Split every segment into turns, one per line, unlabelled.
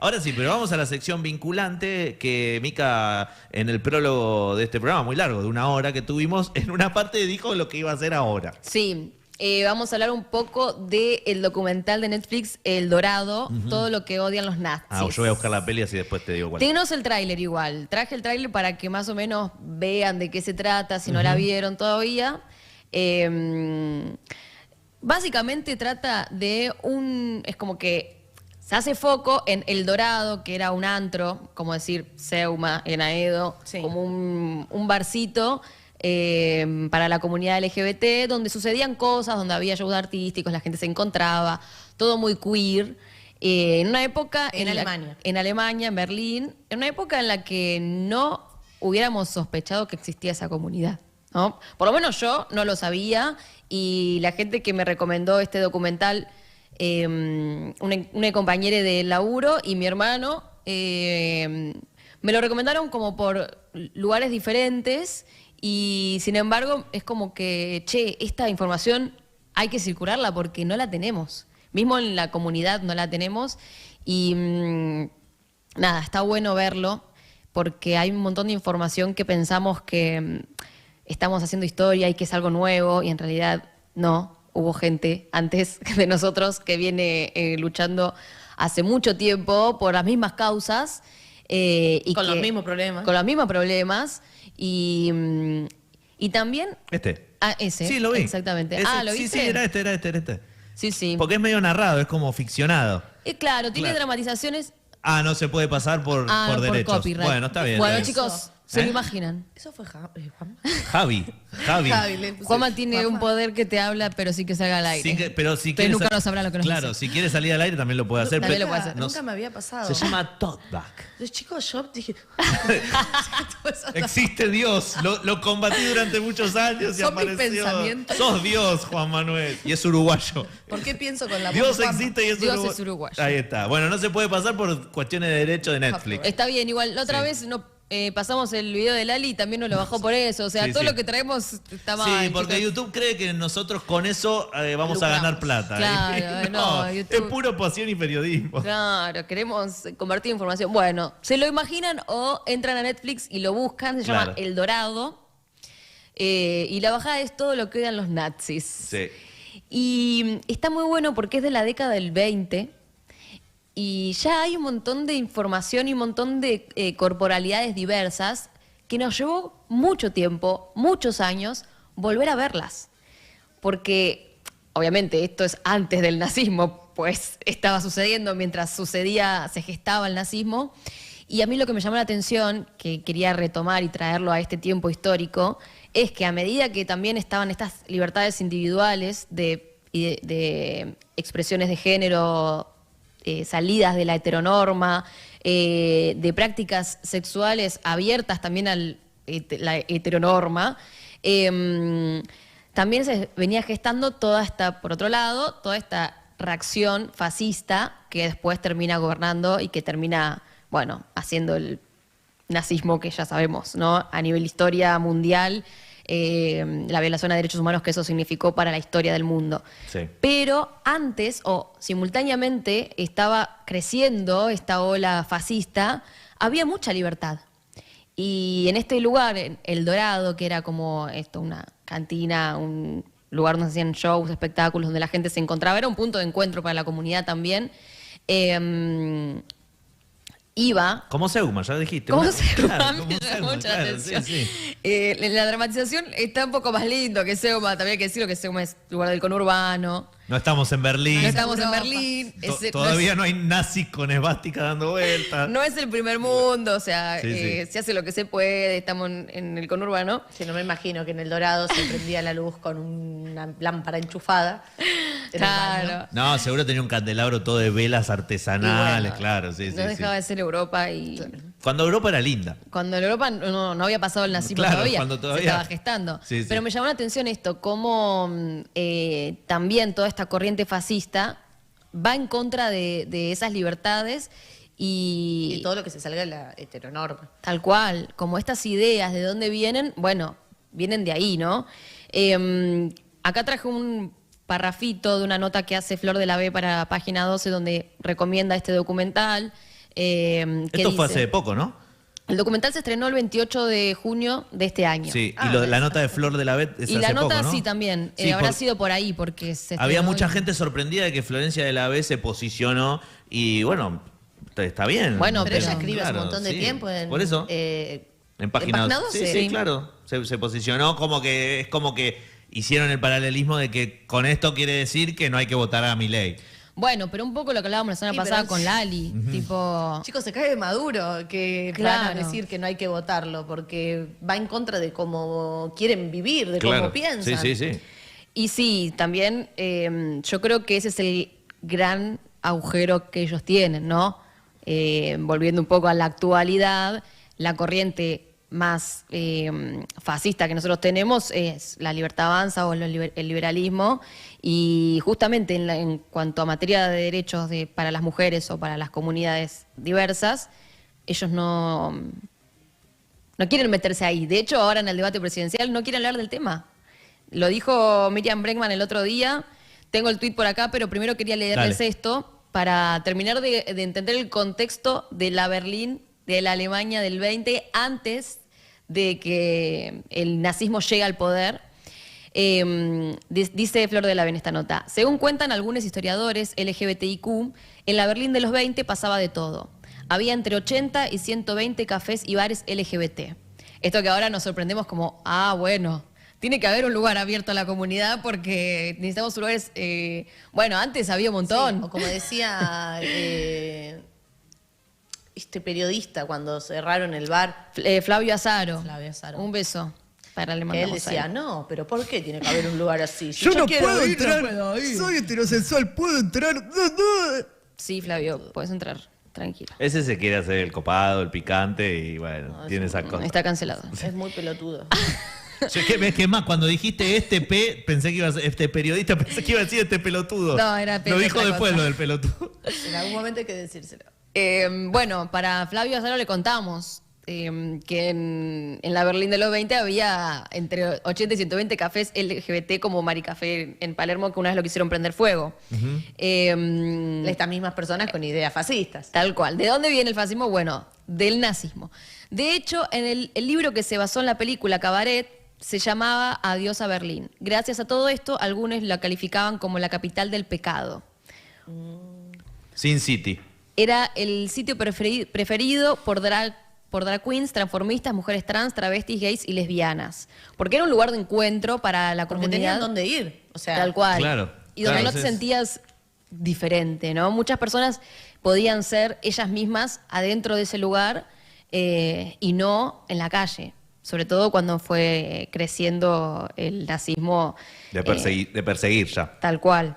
Ahora sí, pero vamos a la sección vinculante que Mica, en el prólogo de este programa, muy largo, de 1 hora que tuvimos, en una parte dijo lo que iba a hacer ahora.
Sí, vamos a hablar un poco del documental de Netflix, El Dorado, todo lo que odian los nazis.
Yo voy a buscar la peli así después te digo cuál.
Tenos el tráiler igual. Traje el tráiler para que más o menos vean de qué se trata, si no la vieron todavía. Básicamente trata de es como que se hace foco en El Dorado, que era un antro, como decir Seuma en Aedo, como un barcito para la comunidad LGBT, donde sucedían cosas, donde había shows artísticos, la gente se encontraba, todo muy queer. En una época...
En Alemania.
En Alemania, en Berlín, en una época en la que no hubiéramos sospechado que existía esa comunidad, ¿no? Por lo menos yo no lo sabía, y la gente que me recomendó este documental, una compañera de laburo y mi hermano, me lo recomendaron como por lugares diferentes, y sin embargo es como que, esta información hay que circularla porque no la tenemos. Mismo en la comunidad no la tenemos, y nada, está bueno verlo porque hay un montón de información que pensamos que estamos haciendo historia y que es algo nuevo, y en realidad no. Hubo gente antes de nosotros que viene luchando hace mucho tiempo por las mismas causas. Y
con los mismos problemas.
Con los mismos problemas. Y también... ese.
Sí, lo vi.
Exactamente. ¿Lo viste?
Sí, era este.
Sí, sí.
Porque es medio narrado, es como ficcionado.
Claro, tiene dramatizaciones...
no se puede pasar por derechos.
Copyright.
Bueno, está bien.
Bueno, chicos, ¿se lo imaginan?
Eso fue Juan.
Javi.
Juanma tiene un poder que te habla, pero sí que salga al aire.
Pero si quieres,
nunca nos sabrá lo que nos dice.
Claro, si quiere salir al aire también lo puede hacer.
También lo puede hacer.
Nunca me había pasado.
Se llama talkback.
Los chicos, yo dije...
Existe Dios. Lo combatí durante muchos años y
Son mis
apareció.
pensamientos.
Sos Dios, Juan Manuel. Y es uruguayo.
¿Por qué pienso con la voz
Dios
de Juanma?
existe y es
Dios
uruguayo.
es uruguayo.
Ahí está. Bueno, no se puede pasar por cuestiones de derecho de Netflix.
Está bien, igual. La otra vez pasamos el video de Lali y también nos lo bajó por eso. O sea, todo lo que traemos está mal.
Sí, porque chicos. YouTube cree que nosotros con eso vamos a ganar plata.
Claro, no, YouTube...
es puro pasión y periodismo.
Claro, queremos compartir información. Bueno, ¿se lo imaginan o entran a Netflix y lo buscan? Se llama El Dorado. Y la bajada es todo lo que odian los nazis.
Sí.
Y está muy bueno porque es de la década del 20. Y ya hay un montón de información y un montón de corporalidades diversas que nos llevó mucho tiempo, muchos años, volver a verlas. Porque, obviamente, esto es antes del nazismo, pues estaba sucediendo mientras se gestaba el nazismo. Y a mí lo que me llamó la atención, que quería retomar y traerlo a este tiempo histórico, es que a medida que también estaban estas libertades individuales de expresiones de género, salidas de la heteronorma, de prácticas sexuales abiertas también a la heteronorma, también se venía gestando por otro lado, toda esta reacción fascista que después termina gobernando y que termina, haciendo el nazismo que ya sabemos, ¿no? A nivel historia mundial, la violación a derechos humanos que eso significó para la historia del mundo.
Sí.
Pero antes o simultáneamente estaba creciendo esta ola fascista, había mucha libertad. Y en este lugar, en El Dorado, que era como una cantina, un lugar donde se hacían shows, espectáculos, donde la gente se encontraba, era un punto de encuentro para la comunidad también. Iba...
Como Seuma, ya dijiste.
Como Seuma,
claro,
me llamó mucha atención.
Sí.
La dramatización está un poco más lindo que Seuma, también hay que decirlo que Seuma es lugar del conurbano.
No estamos en Berlín.
No estamos en Berlín.
Todavía no hay nazis con esvástica dando vueltas.
No es el primer mundo, o sea, se hace lo que se puede, estamos en el conurbano.
Sí, no me imagino que en El Dorado se prendía la luz con una lámpara enchufada.
Claro.
No, seguro tenía un candelabro todo de velas artesanales,
Bueno,
claro.
No dejaba de ser Europa y...
Cuando Europa era linda.
Cuando en Europa no había pasado el nazismo
Cuando
todavía, se estaba gestando.
Sí.
Pero me llamó la atención esto, cómo también toda esta corriente fascista va en contra de esas libertades y
todo lo que se salga de la heteronorma.
Tal cual, como estas ideas de dónde vienen, vienen de ahí, ¿no? Acá traje un parrafito de una nota que hace Flor de la B para Página 12 donde recomienda este documental.
Esto fue hace poco, ¿no?
El documental se estrenó el 28 de junio de este año.
Sí, y la nota de Flor de la Bet es
y
hace
la nota
poco, ¿no?
sí también.
Sí,
habrá sido por ahí, porque se
había
estrenó
mucha
y-
gente sorprendida de que Florencia de la B se posicionó y bueno, está bien.
Bueno,
Pero ella
Pero,
escribe hace un
claro,
montón de
sí.
tiempo en...
Por eso. En página
12.
Sí, claro. Se posicionó como que es como que hicieron el paralelismo de que con esto quiere decir que no hay que votar a Milei.
Bueno, pero un poco lo que hablábamos la semana
Sí,
pasada
pero-
con Lali. Tipo.
Chicos, se cae de Maduro que
Claro.
van a decir que no hay que votarlo porque va en contra de cómo quieren vivir, de cómo piensan.
Sí.
Y sí, también yo creo que ese es el gran agujero que ellos tienen, ¿no? Volviendo un poco a la actualidad, la corriente más fascista que nosotros tenemos es la Libertad Avanza o el liberalismo, y justamente en cuanto a materia de derechos para las mujeres o para las comunidades diversas, ellos no quieren meterse ahí. De hecho, ahora en el debate presidencial no quieren hablar del tema. Lo dijo Miriam Bregman el otro día. Tengo el tuit por acá, pero primero quería leerles
Dale.
esto para terminar de entender el contexto de la Berlín, de la Alemania del 20, antes de que el nazismo llegue al poder. Dice Flor de la B en esta nota: según cuentan algunos historiadores LGBTIQ, en la Berlín de los 20 pasaba de todo. Había entre 80 y 120 cafés y bares LGBT. Esto que ahora nos sorprendemos como, bueno, tiene que haber un lugar abierto a la comunidad porque necesitamos lugares... bueno, antes había un montón.
Sí, o como decía este periodista cuando cerraron el bar,
Flavio Azaro.
Flavio Azaro.
Un beso. Para le
que él
mandamos
decía,
ahí.
no, pero ¿por qué tiene que haber un lugar así? Si
Yo no
quiero
puedo
ir,
entrar.
no puedo ir.
Soy heterosexual, puedo entrar.
Sí, Flavio, puedes entrar. Tranquilo.
Ese se quiere hacer el copado, el picante y bueno,
No,
tiene
es
esa cosa.
Está cancelado.
Es muy pelotudo.
Yo, que más, cuando dijiste pensé que iba a ser, este periodista pensé que iba a decir este pelotudo.
No, era
Lo dijo
otra
después
cosa.
lo del pelotudo.
En algún momento hay que decírselo.
Bueno, para Flavio Azaro le contamos que en la Berlín de los 20 había entre 80 y 120 cafés LGBT como Maricafé en Palermo, que una vez lo quisieron prender fuego.
Estas mismas personas con ideas fascistas.
Tal cual. ¿De dónde viene el fascismo? Bueno, del nazismo. De hecho, en el libro que se basó en la película Cabaret se llamaba Adiós a Berlín. Gracias a todo esto, algunos la calificaban como la capital del pecado.
Sin City.
Era el sitio preferido por drag queens, transformistas, mujeres trans, travestis, gays y lesbianas. Porque era un lugar de encuentro para la
Porque
comunidad.
tenían dónde ir. O sea,
Tal cual.
Claro,
Y donde
claro,
no te
sí.
sentías diferente, ¿no? Muchas personas podían ser ellas mismas adentro de ese lugar y no en la calle. Sobre todo cuando fue creciendo el nazismo.
De perseguir ya.
Tal cual.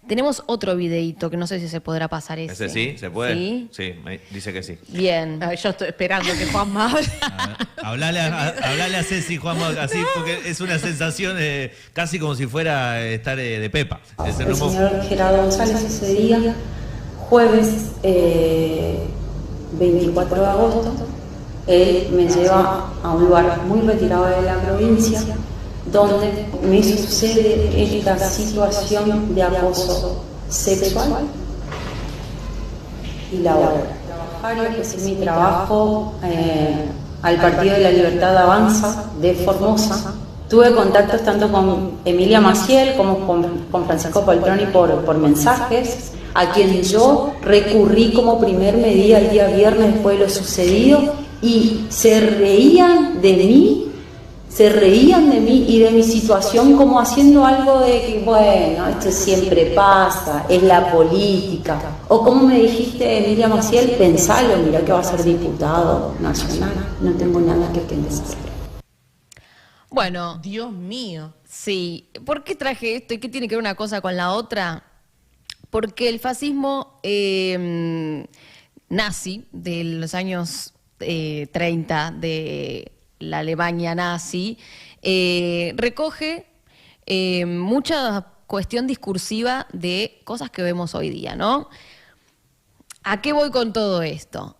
Tenemos otro videíto que no sé si se podrá pasar ese.
¿Ese sí? ¿Se puede?
¿Sí?
Sí, dice que sí.
Bien.
Ay, yo estoy esperando que Juanma hable.
Hablale a Ceci, Juanma, así, porque es una sensación casi como si fuera estar de Pepa. Es
El señor Gerardo González ese día, jueves 24 de agosto, él me lleva a un lugar muy retirado de la provincia, donde me sucede esta situación de acoso sexual y laboral. Trabajar y ofrecer mi trabajo al Partido de la Libertad Avanza de Formosa. Tuve contactos tanto con Emilia Maciel como con Francisco Poltroni por mensajes, a quien yo recurrí como primer medida el día viernes después de lo sucedido, y se reían de mí y de mi situación como haciendo algo de que, bueno, esto siempre pasa, es la política. O como me dijiste, Emilia Maciel, pensalo, mira que va a ser diputado nacional, no tengo nada que pensar.
Bueno,
Dios mío.
sí. ¿Por qué traje esto y qué tiene que ver una cosa con la otra? Porque el fascismo nazi de los años 30 de la Alemania nazi recoge mucha cuestión discursiva de cosas que vemos hoy día, ¿no? ¿A qué voy con todo esto?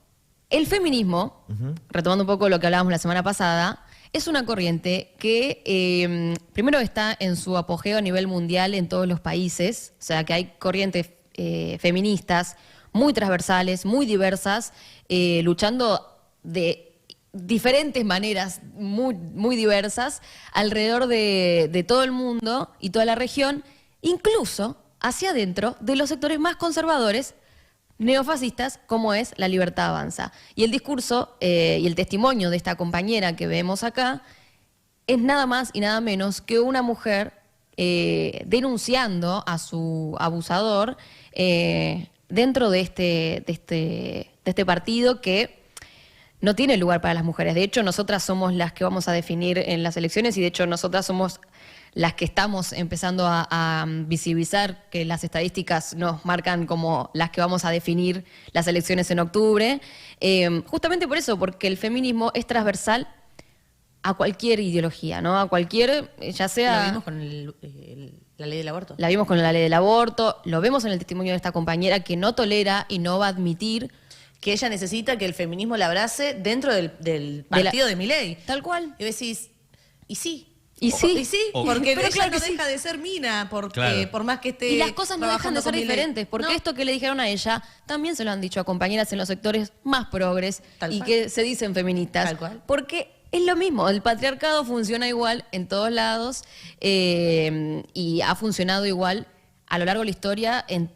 El feminismo, retomando un poco lo que hablábamos la semana pasada, es una corriente que primero está en su apogeo a nivel mundial en todos los países, o sea que hay corrientes feministas muy transversales, muy diversas, luchando de diferentes maneras, muy, muy diversas, alrededor de todo el mundo y toda la región, incluso hacia adentro de los sectores más conservadores, neofascistas, como es La Libertad Avanza. Y el discurso y el testimonio de esta compañera que vemos acá es nada más y nada menos que una mujer denunciando a su abusador dentro de este partido que no tiene lugar para las mujeres. De hecho, nosotras somos las que vamos a definir en las elecciones y de hecho nosotras somos las que estamos empezando a visibilizar, que las estadísticas nos marcan como las que vamos a definir las elecciones en octubre. Justamente por eso, porque el feminismo es transversal a cualquier ideología, ¿no? A cualquier, ya sea...
Lo vimos con la ley del aborto.
La vimos con la ley del aborto, lo vemos en el testimonio de esta compañera que no tolera y no va a admitir...
Que ella necesita que el feminismo la abrace dentro del partido de Milei.
Tal cual.
Y decís, y sí.
Y sí.
Y sí,
O-
porque
Pero
ella
claro
no
que sí.
deja de ser mina, porque
Claro.
por más que esté
Y las cosas no dejan de
trabajando
ser
con Milei.
diferentes, porque
No.
esto que le dijeron a ella también se lo han dicho a compañeras en los sectores más progres
Tal
y
cual.
que se dicen feministas.
Tal cual.
Porque es lo mismo, el patriarcado funciona igual en todos lados y ha funcionado igual a lo largo de la historia en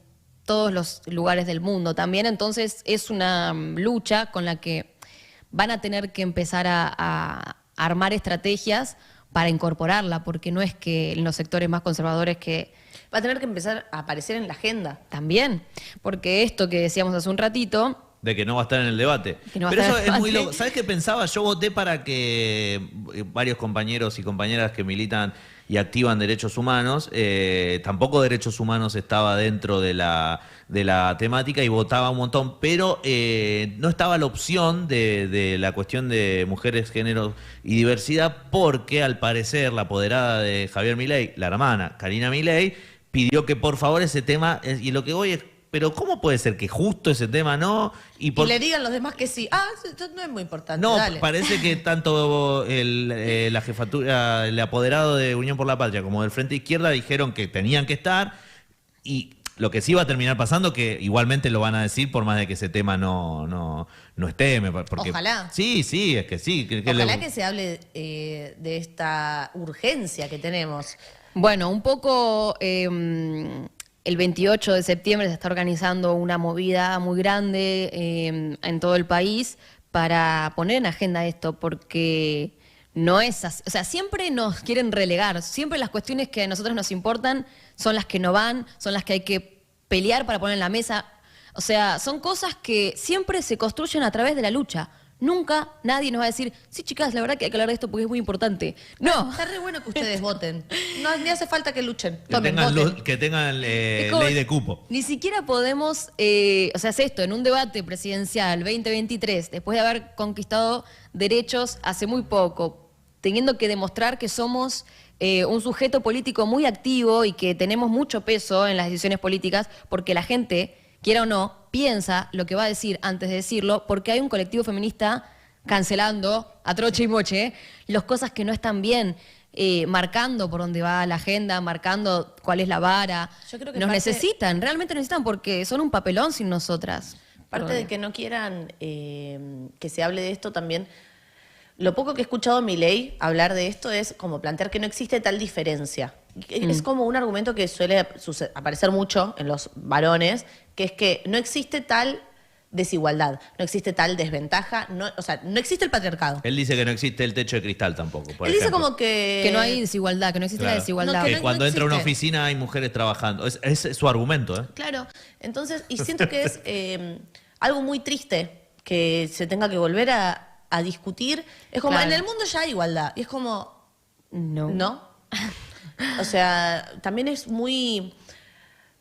todos los lugares del mundo también. Entonces es una lucha con la que van a tener que empezar a armar estrategias para incorporarla, porque no es que en los sectores más conservadores que
Va a tener que empezar a aparecer en la agenda.
también, porque esto que decíamos hace un ratito,
De que no va a estar en el debate.
Que no va a
Pero
estar
eso
en el
es muy
debate.
loco. ¿Sabes qué pensaba? Yo voté para que varios compañeros y compañeras que militan y activan derechos humanos, tampoco derechos humanos estaba dentro de la temática y votaba un montón, pero no estaba la opción de la cuestión de mujeres, género y diversidad, porque al parecer la apoderada de Javier Milei, la hermana Karina Milei, pidió que por favor ese tema, y lo que voy es, pero ¿cómo puede ser que justo ese tema no?
Y le digan los demás que sí. Esto no es muy importante.
No,
dale.
parece que tanto la jefatura, el apoderado de Unión por la Patria como del Frente Izquierda dijeron que tenían que estar, y lo que sí va a terminar pasando, que igualmente lo van a decir por más de que ese tema no esté. Porque,
Ojalá.
Sí, es que sí.
Ojalá que se hable de esta urgencia que tenemos.
bueno, un poco el 28 de septiembre se está organizando una movida muy grande en todo el país para poner en agenda esto, porque no es así. O sea, siempre nos quieren relegar, siempre las cuestiones que a nosotros nos importan son las que no van, son las que hay que pelear para poner en la mesa. O sea, son cosas que siempre se construyen a través de la lucha. Nunca nadie nos va a decir, sí, chicas, la verdad que hay que hablar de esto porque es muy importante. No.
Está re bueno que ustedes voten. No, ni hace falta que luchen.
Que
Tomen,
tengan,
voten.
que tengan
Es como-
ley de cupo.
Ni siquiera podemos, o sea, es esto, en un debate presidencial 2023, después de haber conquistado derechos hace muy poco, teniendo que demostrar que somos un sujeto político muy activo y que tenemos mucho peso en las decisiones políticas, porque la gente, quiera o no, piensa lo que va a decir antes de decirlo, porque hay un colectivo feminista cancelando a troche y moche las cosas que no están bien, marcando por dónde va la agenda, marcando cuál es la vara.
Yo creo que
Nos
parte-
necesitan, realmente necesitan, porque son un papelón sin nosotras.
Parte de que no quieran que se hable de esto también. Lo poco que he escuchado a Milei hablar de esto es como plantear que no existe tal diferencia. Es como un argumento que suele aparecer mucho en los varones, que es que no existe tal desigualdad, no existe tal desventaja, o sea, no existe el patriarcado.
Él dice que no existe el techo de cristal tampoco. Por
Él dice
ejemplo.
como que...
Que no hay desigualdad, que no existe la
Claro.
desigualdad.
No,
Que
no
cuando entra a una
existe.
oficina hay mujeres trabajando. Es su argumento, ¿eh?
Claro, entonces, y siento que es algo muy triste que se tenga que volver a discutir. Es como,
Claro.
en el mundo ya hay igualdad, y es como,
No.
¿no? O sea, también es muy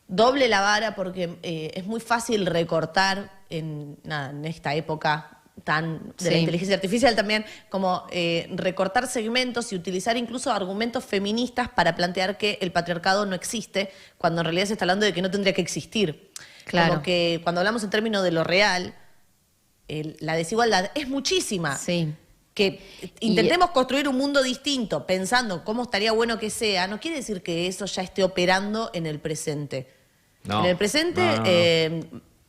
doble la vara porque es muy fácil recortar en esta época tan de la
Sí.
inteligencia artificial también, como recortar segmentos y utilizar incluso argumentos feministas para plantear que el patriarcado no existe, cuando en realidad se está hablando de que no tendría que existir.
Claro.
Como que cuando hablamos en términos de lo real, la desigualdad es muchísima.
Sí.
Que intentemos construir un mundo distinto, pensando cómo estaría bueno que sea, no quiere decir que eso ya esté operando en el presente.
No,
En el presente,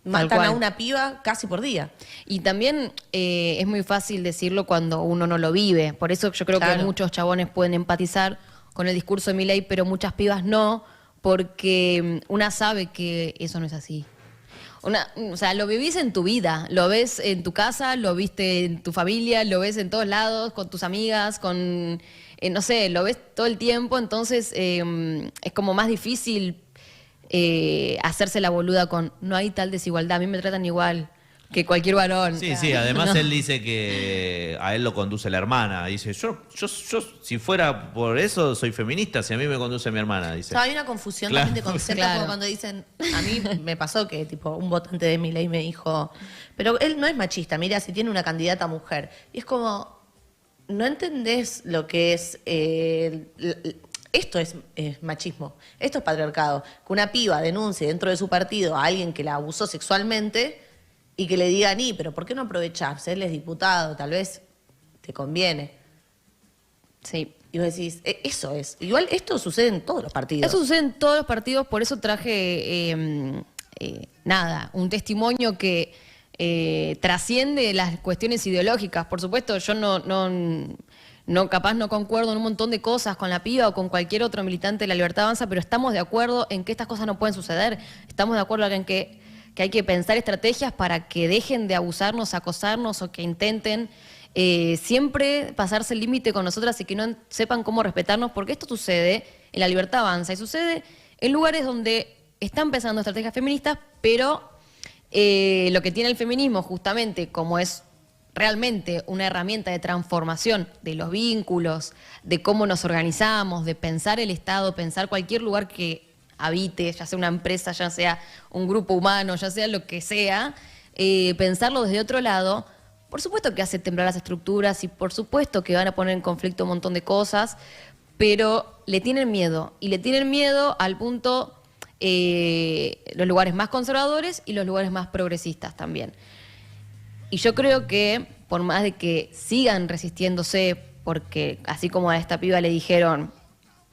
no.
Matan
cual.
a una piba casi por día.
Y también es muy fácil decirlo cuando uno no lo vive. Por eso yo creo
Claro.
que muchos chabones pueden empatizar con el discurso de Milei, pero muchas pibas no, porque una sabe que eso no es así. O sea, lo vivís en tu vida, lo ves en tu casa, lo viste en tu familia, lo ves en todos lados, con tus amigas, con, no sé, lo ves todo el tiempo, entonces es como más difícil hacerse la boluda con no hay tal desigualdad, a mí me tratan igual que cualquier varón.
Sí, sí, además
No.
él dice que a él lo conduce la hermana. Dice, yo si fuera por eso, soy feminista, si a mí me conduce mi hermana,
O
dice.
sea, hay una confusión
Claro.
también de conceptos,
Claro.
como cuando dicen, a mí me pasó que tipo un votante de Milei me dijo, pero él no es machista, mira, si tiene una candidata mujer. Y es como, no entendés lo que es, esto es machismo, esto es patriarcado. Que una piba denuncie dentro de su partido a alguien que la abusó sexualmente y que le digan, pero ¿por qué no aprovechás? Él es diputado, tal vez te conviene.
Sí.
Y vos decís, eso es. Igual esto sucede en todos los partidos.
Eso sucede en todos los partidos, por eso traje, un testimonio que trasciende las cuestiones ideológicas. Por supuesto, yo capaz no concuerdo en un montón de cosas con la piba o con cualquier otro militante de La Libertad Avanza, pero estamos de acuerdo en que estas cosas no pueden suceder. Estamos de acuerdo en que hay que pensar estrategias para que dejen de abusarnos, acosarnos o que intenten siempre pasarse el límite con nosotras y que no sepan cómo respetarnos, porque esto sucede en La Libertad Avanza y sucede en lugares donde están pensando estrategias feministas, pero lo que tiene el feminismo justamente como es realmente una herramienta de transformación de los vínculos, de cómo nos organizamos, de pensar el Estado, pensar cualquier lugar que habite, ya sea una empresa, ya sea un grupo humano, ya sea lo que sea, pensarlo desde otro lado, por supuesto que hace temblar las estructuras y por supuesto que van a poner en conflicto un montón de cosas, pero le tienen miedo, y le tienen miedo al punto los lugares más conservadores y los lugares más progresistas también. Y yo creo que por más de que sigan resistiéndose, porque así como a esta piba le dijeron,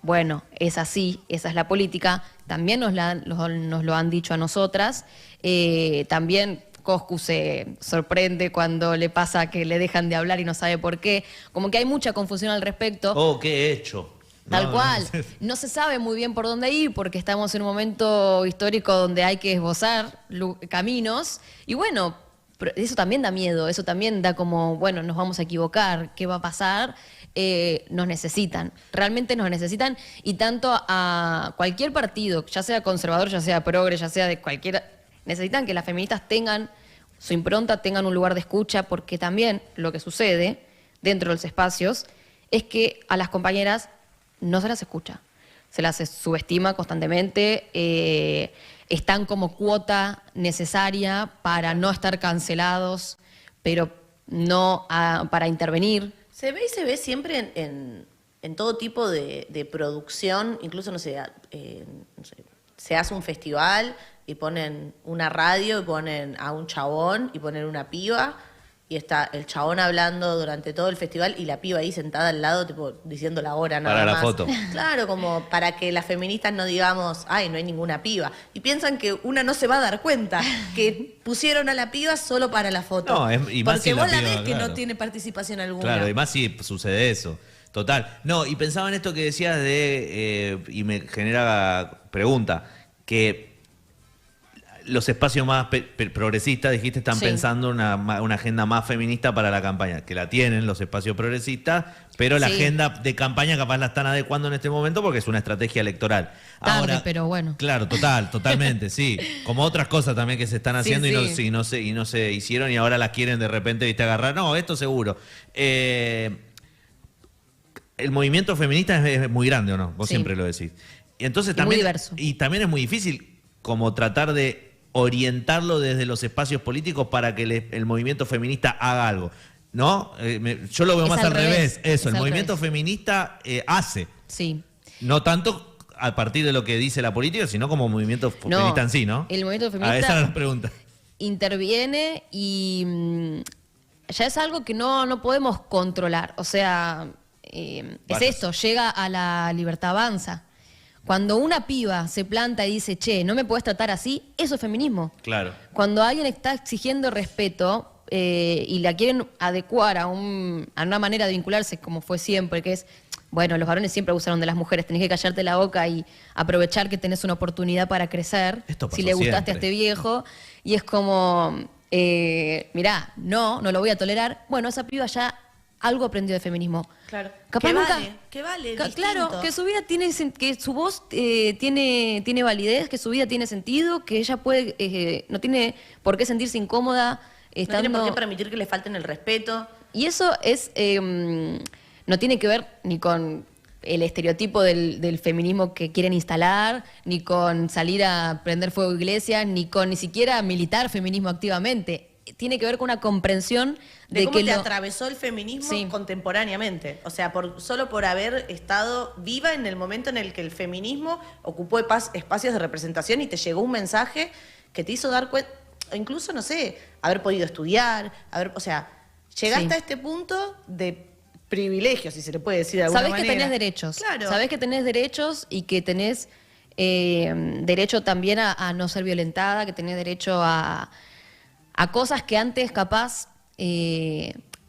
bueno, es así, esa es la política, también nos lo han dicho a nosotras. También Coscu se sorprende cuando le pasa que le dejan de hablar y no sabe por qué. Como que hay mucha confusión al respecto.
Oh, ¿qué he hecho?
Tal
No,
cual.
no.
No se sabe muy bien por dónde ir porque estamos en un momento histórico donde hay que esbozar caminos. Y bueno, pero eso también da miedo, eso también da como, bueno, nos vamos a equivocar, ¿qué va a pasar? Nos necesitan, realmente nos necesitan, y tanto a cualquier partido, ya sea conservador, ya sea progre, ya sea de cualquier, necesitan que las feministas tengan su impronta, tengan un lugar de escucha, porque también lo que sucede dentro de los espacios es que a las compañeras no se las escucha, se las subestima constantemente, están como cuota necesaria para no estar cancelados, pero no para intervenir.
Se ve y se ve siempre en todo tipo de producción, incluso, no sé, se hace un festival y ponen una radio y ponen a un chabón y ponen una piba y está el chabón hablando durante todo el festival y la piba ahí sentada al lado, tipo, diciendo la hora nada
Para la
más.
foto.
Claro, como para que las feministas no digamos, ay, no hay ninguna piba. Y piensan que una no se va a dar cuenta que pusieron a la piba solo para la foto.
No, y más
porque
si la
vos la
piba,
ves que
claro.
no tiene participación alguna.
Claro, y más si sucede eso. Total. No, y pensaba en esto que decías y me genera pregunta, que los espacios más progresistas, dijiste, están
Sí.
pensando una agenda más feminista para la campaña, que la tienen los espacios progresistas, pero la
Sí.
agenda de campaña capaz la están adecuando en este momento porque es una estrategia electoral.
Tarde, pero bueno.
Claro, totalmente, sí. Como otras cosas también que se están haciendo
sí.
y no se hicieron y ahora las quieren de repente, viste, agarrar. No, esto seguro. El movimiento feminista es muy grande, ¿o no? Vos
Sí.
siempre lo decís. Y entonces
Y
también,
muy diverso.
y también es muy difícil como tratar de orientarlo desde los espacios políticos para que el movimiento feminista haga algo. ¿No? Yo lo veo
Es
más
al
al revés.
revés,
Eso,
es
el
al
movimiento
revés.
feminista hace.
Sí.
No tanto a partir de lo que dice la política, sino como movimiento feminista en sí, ¿no?
El movimiento feminista
Esa era la pregunta.
interviene y ya es algo que no podemos controlar. O sea, es
Vaya.
esto, llega a La Libertad Avanza. Cuando una piba se planta y dice, che, no me podés tratar así, eso es feminismo.
Claro.
Cuando alguien está exigiendo respeto y la quieren adecuar a una manera de vincularse como fue siempre, que es, bueno, los varones siempre abusaron de las mujeres, tenés que callarte la boca y aprovechar que tenés una oportunidad para crecer,
Esto pasó
si le gustaste
siempre.
a este viejo, y es como, mirá, no lo voy a tolerar. Bueno, esa piba ya algo aprendió de feminismo.
Claro.
Capaz
que
nunca-
vale, que vale.
Claro,
distinto.
que su vida que su voz tiene validez, que su vida tiene sentido, que ella puede, no tiene por qué sentirse incómoda
No
estando.
tiene por qué permitir que le falten el respeto.
Y eso es no tiene que ver ni con el estereotipo del feminismo que quieren instalar, ni con salir a prender fuego iglesias, ni con ni siquiera militar feminismo activamente. Tiene que ver con una comprensión
De cómo
que
te atravesó el feminismo
Sí.
contemporáneamente. O sea, solo por haber estado viva en el momento en el que el feminismo ocupó espacios de representación y te llegó un mensaje que te hizo dar cuenta, incluso, no sé, haber podido estudiar, o sea, llegaste
Sí.
a este punto de privilegio, si se le puede decir de alguna
Sabés
manera.
que tenés derechos.
Claro.
Sabés que tenés derechos y que tenés derecho también a no ser violentada, que tenés derecho a cosas que antes capaz,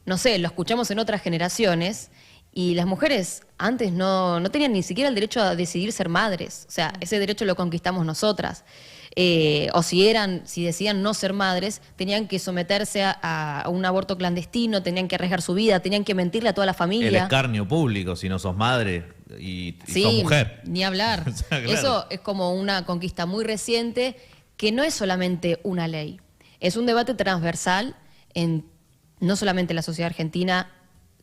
no sé, lo escuchamos en otras generaciones y las mujeres antes no tenían ni siquiera el derecho a decidir ser madres. O sea, ese derecho lo conquistamos nosotras. O si decían no ser madres, tenían que someterse a un aborto clandestino, tenían que arriesgar su vida, tenían que mentirle a toda la familia.
El escarnio público, si no sos madre y sos
Sí,
mujer.
ni hablar.
O sea, claro.
Eso es como una conquista muy reciente que no es solamente una ley. Es un debate transversal no solamente en la sociedad argentina,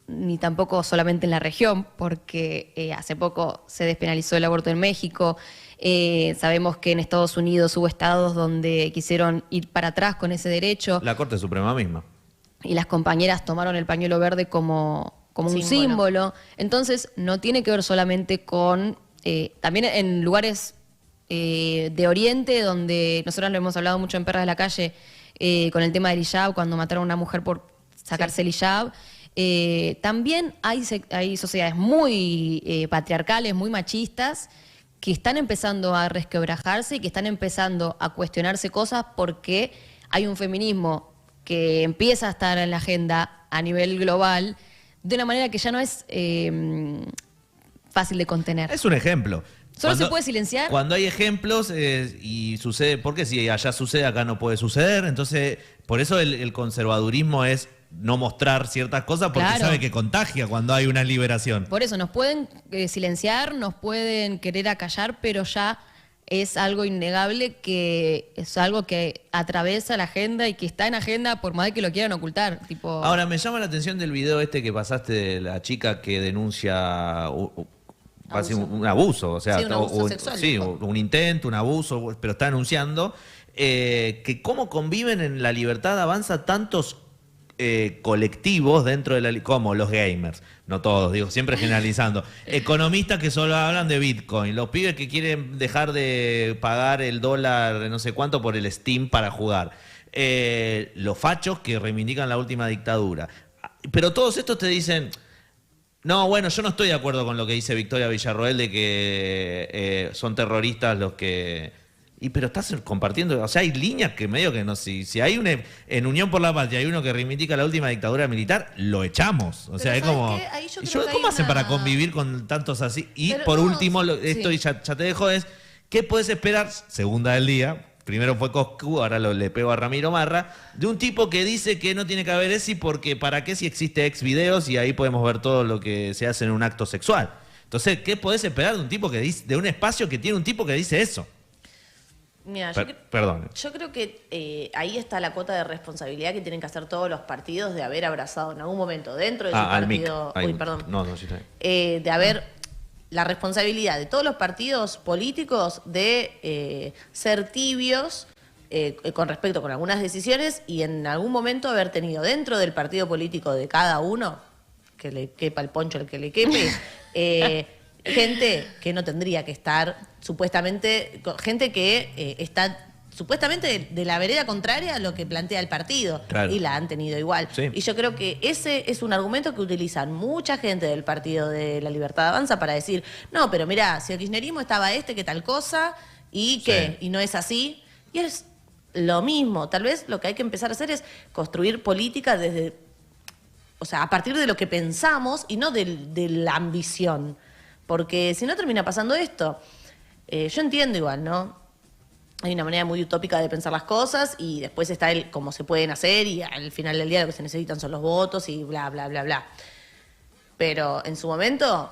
ni tampoco solamente en la región, porque hace poco se despenalizó el aborto en México. Sabemos que en Estados Unidos hubo estados donde quisieron ir para atrás con ese derecho
La Corte Suprema misma.
y las compañeras tomaron el pañuelo verde como un símbolo. Entonces, no tiene que ver solamente con... también en lugares de Oriente, donde nosotros lo hemos hablado mucho en Perras de la Calle, con el tema del hijab, cuando mataron a una mujer por sacarse el hijab. También hay sociedades muy patriarcales, muy machistas, que están empezando a resquebrajarse y que están empezando a cuestionarse cosas porque hay un feminismo que empieza a estar en la agenda a nivel global de una manera que ya no es fácil de contener.
Es un ejemplo.
¿Solo se puede silenciar?
Cuando hay ejemplos y sucede, porque si allá sucede, acá no puede suceder. Entonces, por eso el conservadurismo es no mostrar ciertas cosas porque
Claro.
sabe que contagia cuando hay una liberación.
Por eso nos pueden silenciar, nos pueden querer acallar, pero ya es algo innegable que es algo que atraviesa la agenda y que está en agenda por más de que lo quieran ocultar. Tipo,
Ahora, me llama la atención del video este que pasaste de la chica que denuncia casi un abuso. O sea,
Sí, un abuso sexual,
sí,
dijo.
un intento, un abuso, pero está denunciando que cómo conviven en la libertad avanza tantos colectivos dentro de como los gamers, no todos, digo, siempre generalizando, economistas que solo hablan de Bitcoin, los pibes que quieren dejar de pagar el dólar no sé cuánto por el Steam para jugar, los fachos que reivindican la última dictadura, pero todos estos te dicen: no, bueno, yo no estoy de acuerdo con lo que dice Victoria Villarroel de que son terroristas los que... pero estás compartiendo, o sea, hay líneas que medio que no, si hay en Unión por la Patria hay uno que reivindica la última dictadura militar, lo echamos. O sea, es
¿sabes
como...
qué? Ahí yo
¿y
creo que
¿Cómo
hay
hacen
una-
para convivir con tantos así? Y
Pero
por
no,
último, esto
sí.
y ya te dejo es, ¿qué puedes esperar? Segunda del día. Primero fue Coscu, ahora le pego a Ramiro Marra, de un tipo que dice que no tiene que haber ESI porque ¿para qué si existe ex videos y ahí podemos ver todo lo que se hace en un acto sexual? Entonces, ¿qué podés esperar de un tipo que dice, de un espacio que tiene un tipo que dice eso?
Mira,
Perdón.
yo creo que ahí está la cuota de responsabilidad que tienen que hacer todos los partidos de haber abrazado en algún momento dentro de su
Al mic.
partido.
Ay,
Uy, perdón.
No, sí está bien.
De haber la responsabilidad de todos los partidos políticos de ser tibios con respecto con algunas decisiones y en algún momento haber tenido dentro del partido político de cada uno, que le quepa el poncho al que le quepe, gente que no tendría que estar, supuestamente, gente que está supuestamente de la vereda contraria a lo que plantea el partido.
Claro.
Y la han tenido igual.
Sí.
Y yo creo que ese es un argumento que utilizan mucha gente del Partido de la Libertad Avanza para decir, no, pero mirá, si el kirchnerismo estaba que tal cosa, y qué, y no es así. Y es lo mismo. Tal vez lo que hay que empezar a hacer es construir política desde, o sea, a partir de lo que pensamos y no de la ambición. Porque si no termina pasando esto. Yo entiendo igual, ¿no? Hay una manera muy utópica de pensar las cosas y después está el cómo se pueden hacer y al final del día lo que se necesitan son los votos y bla, bla, bla, bla. Pero en su momento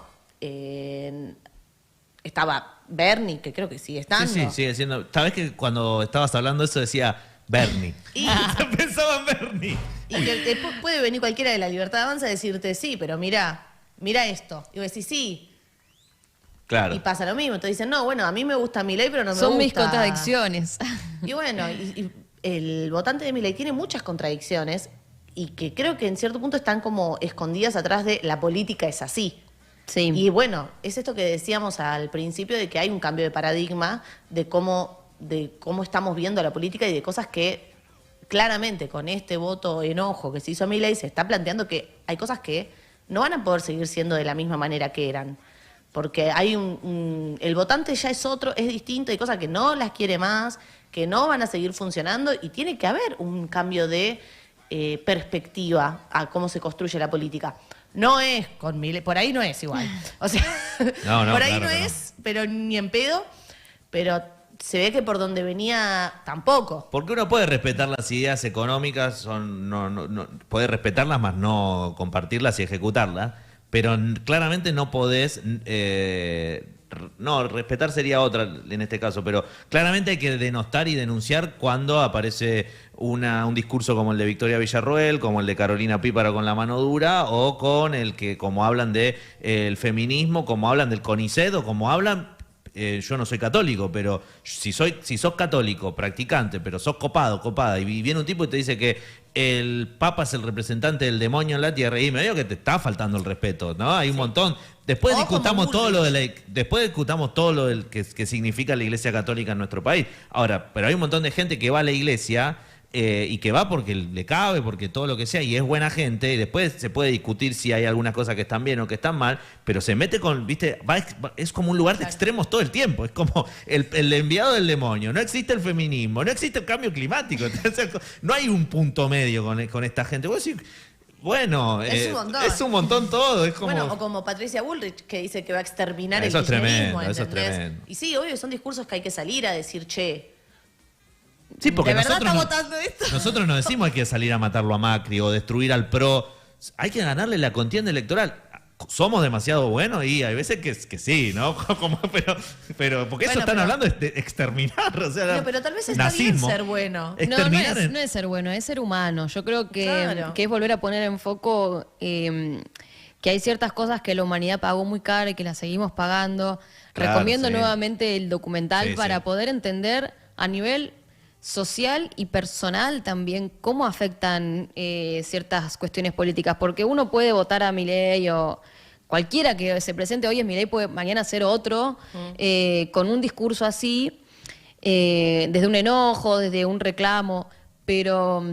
estaba Bernie, que creo que sigue estando.
Sí, sigue siendo. ¿Sabés que cuando estabas hablando de eso decía Bernie?
Y,
Pensaba en Bernie.
y que después puede venir cualquiera de la Libertad Avanza a decirte, sí, pero mira esto. Y vos decís, sí.
Claro.
Y pasa lo mismo. Entonces dicen, no, bueno, a mí me gusta Milei, pero no me gusta.
Son mis contradicciones.
Y bueno, y el votante de Milei tiene muchas contradicciones y que creo que en cierto punto están como escondidas atrás de la política es así.
Sí.
Y bueno, es esto que decíamos al principio de que hay un cambio de paradigma de cómo estamos viendo la política y de cosas que claramente con este voto enojo que se hizo a Milei se está planteando que hay cosas que no van a poder seguir siendo de la misma manera que eran. Porque hay el votante ya es otro, es distinto, hay cosas que no las quiere más, que no van a seguir funcionando y tiene que haber un cambio de perspectiva a cómo se construye la política. No es con Milei, por ahí no es igual. O sea,
No,
por ahí
claro
no
que no.
es, pero ni en pedo, pero se ve que por donde venía tampoco.
Porque uno puede respetar las ideas económicas, puede respetarlas, más no compartirlas y ejecutarlas, pero claramente no podés, no, respetar sería otra en este caso, pero claramente hay que denostar y denunciar cuando aparece un discurso como el de Victoria Villarroel, como el de Carolina Píparo con la mano dura, o con el que, como hablan de el feminismo, como hablan del CONICET, o como hablan... yo no soy católico, pero si sos católico, practicante, pero sos copada, y viene un tipo y te dice que el Papa es el representante del demonio en la tierra, y medio que te está faltando el respeto, ¿no? Hay un montón. Después
O
discutamos
como
todo
Bullrich.
después discutamos todo lo del que significa la Iglesia Católica en nuestro país. Ahora, pero hay un montón de gente que va a la iglesia y que va porque le cabe, porque todo lo que sea, y es buena gente, y después se puede discutir si hay algunas cosas que están bien o que están mal, pero se mete con, viste, es como un lugar de extremos todo el tiempo, es como el enviado del demonio, no existe el feminismo, no existe el cambio climático, entonces, no hay un punto medio con esta gente. Vos decís, bueno,
Es un montón.
es un montón todo, es como...
Bueno, o como Patricia Bullrich, que dice que va a exterminar
Eso
el
es tremendo,
kirchnerismo,
eso es
¿entendés?
tremendo.
Y sí, obvio, son discursos que hay que salir a decir, che,
Sí, porque
¿de verdad
nosotros
está votando esto?
nosotros no decimos hay que salir a matarlo a Macri o destruir al PRO. Hay que ganarle la contienda electoral. Somos demasiado buenos y hay veces que sí, ¿no? Pero porque eso
Bueno,
están
pero-
hablando de exterminar, o sea,
No, pero tal vez está
nazismo.
bien ser bueno.
No,
Exterminar
no es ser bueno, es ser humano. Yo creo
Claro.
que es volver a poner en foco que hay ciertas cosas que la humanidad pagó muy caro y que las seguimos pagando.
Claro,
Recomiendo
sí.
nuevamente el documental
Sí,
para
sí.
poder entender a nivel social y personal también cómo afectan ciertas cuestiones políticas. Porque uno puede votar a Milei o cualquiera que se presente hoy es Milei, puede mañana ser otro con un discurso así, desde un enojo, desde un reclamo, pero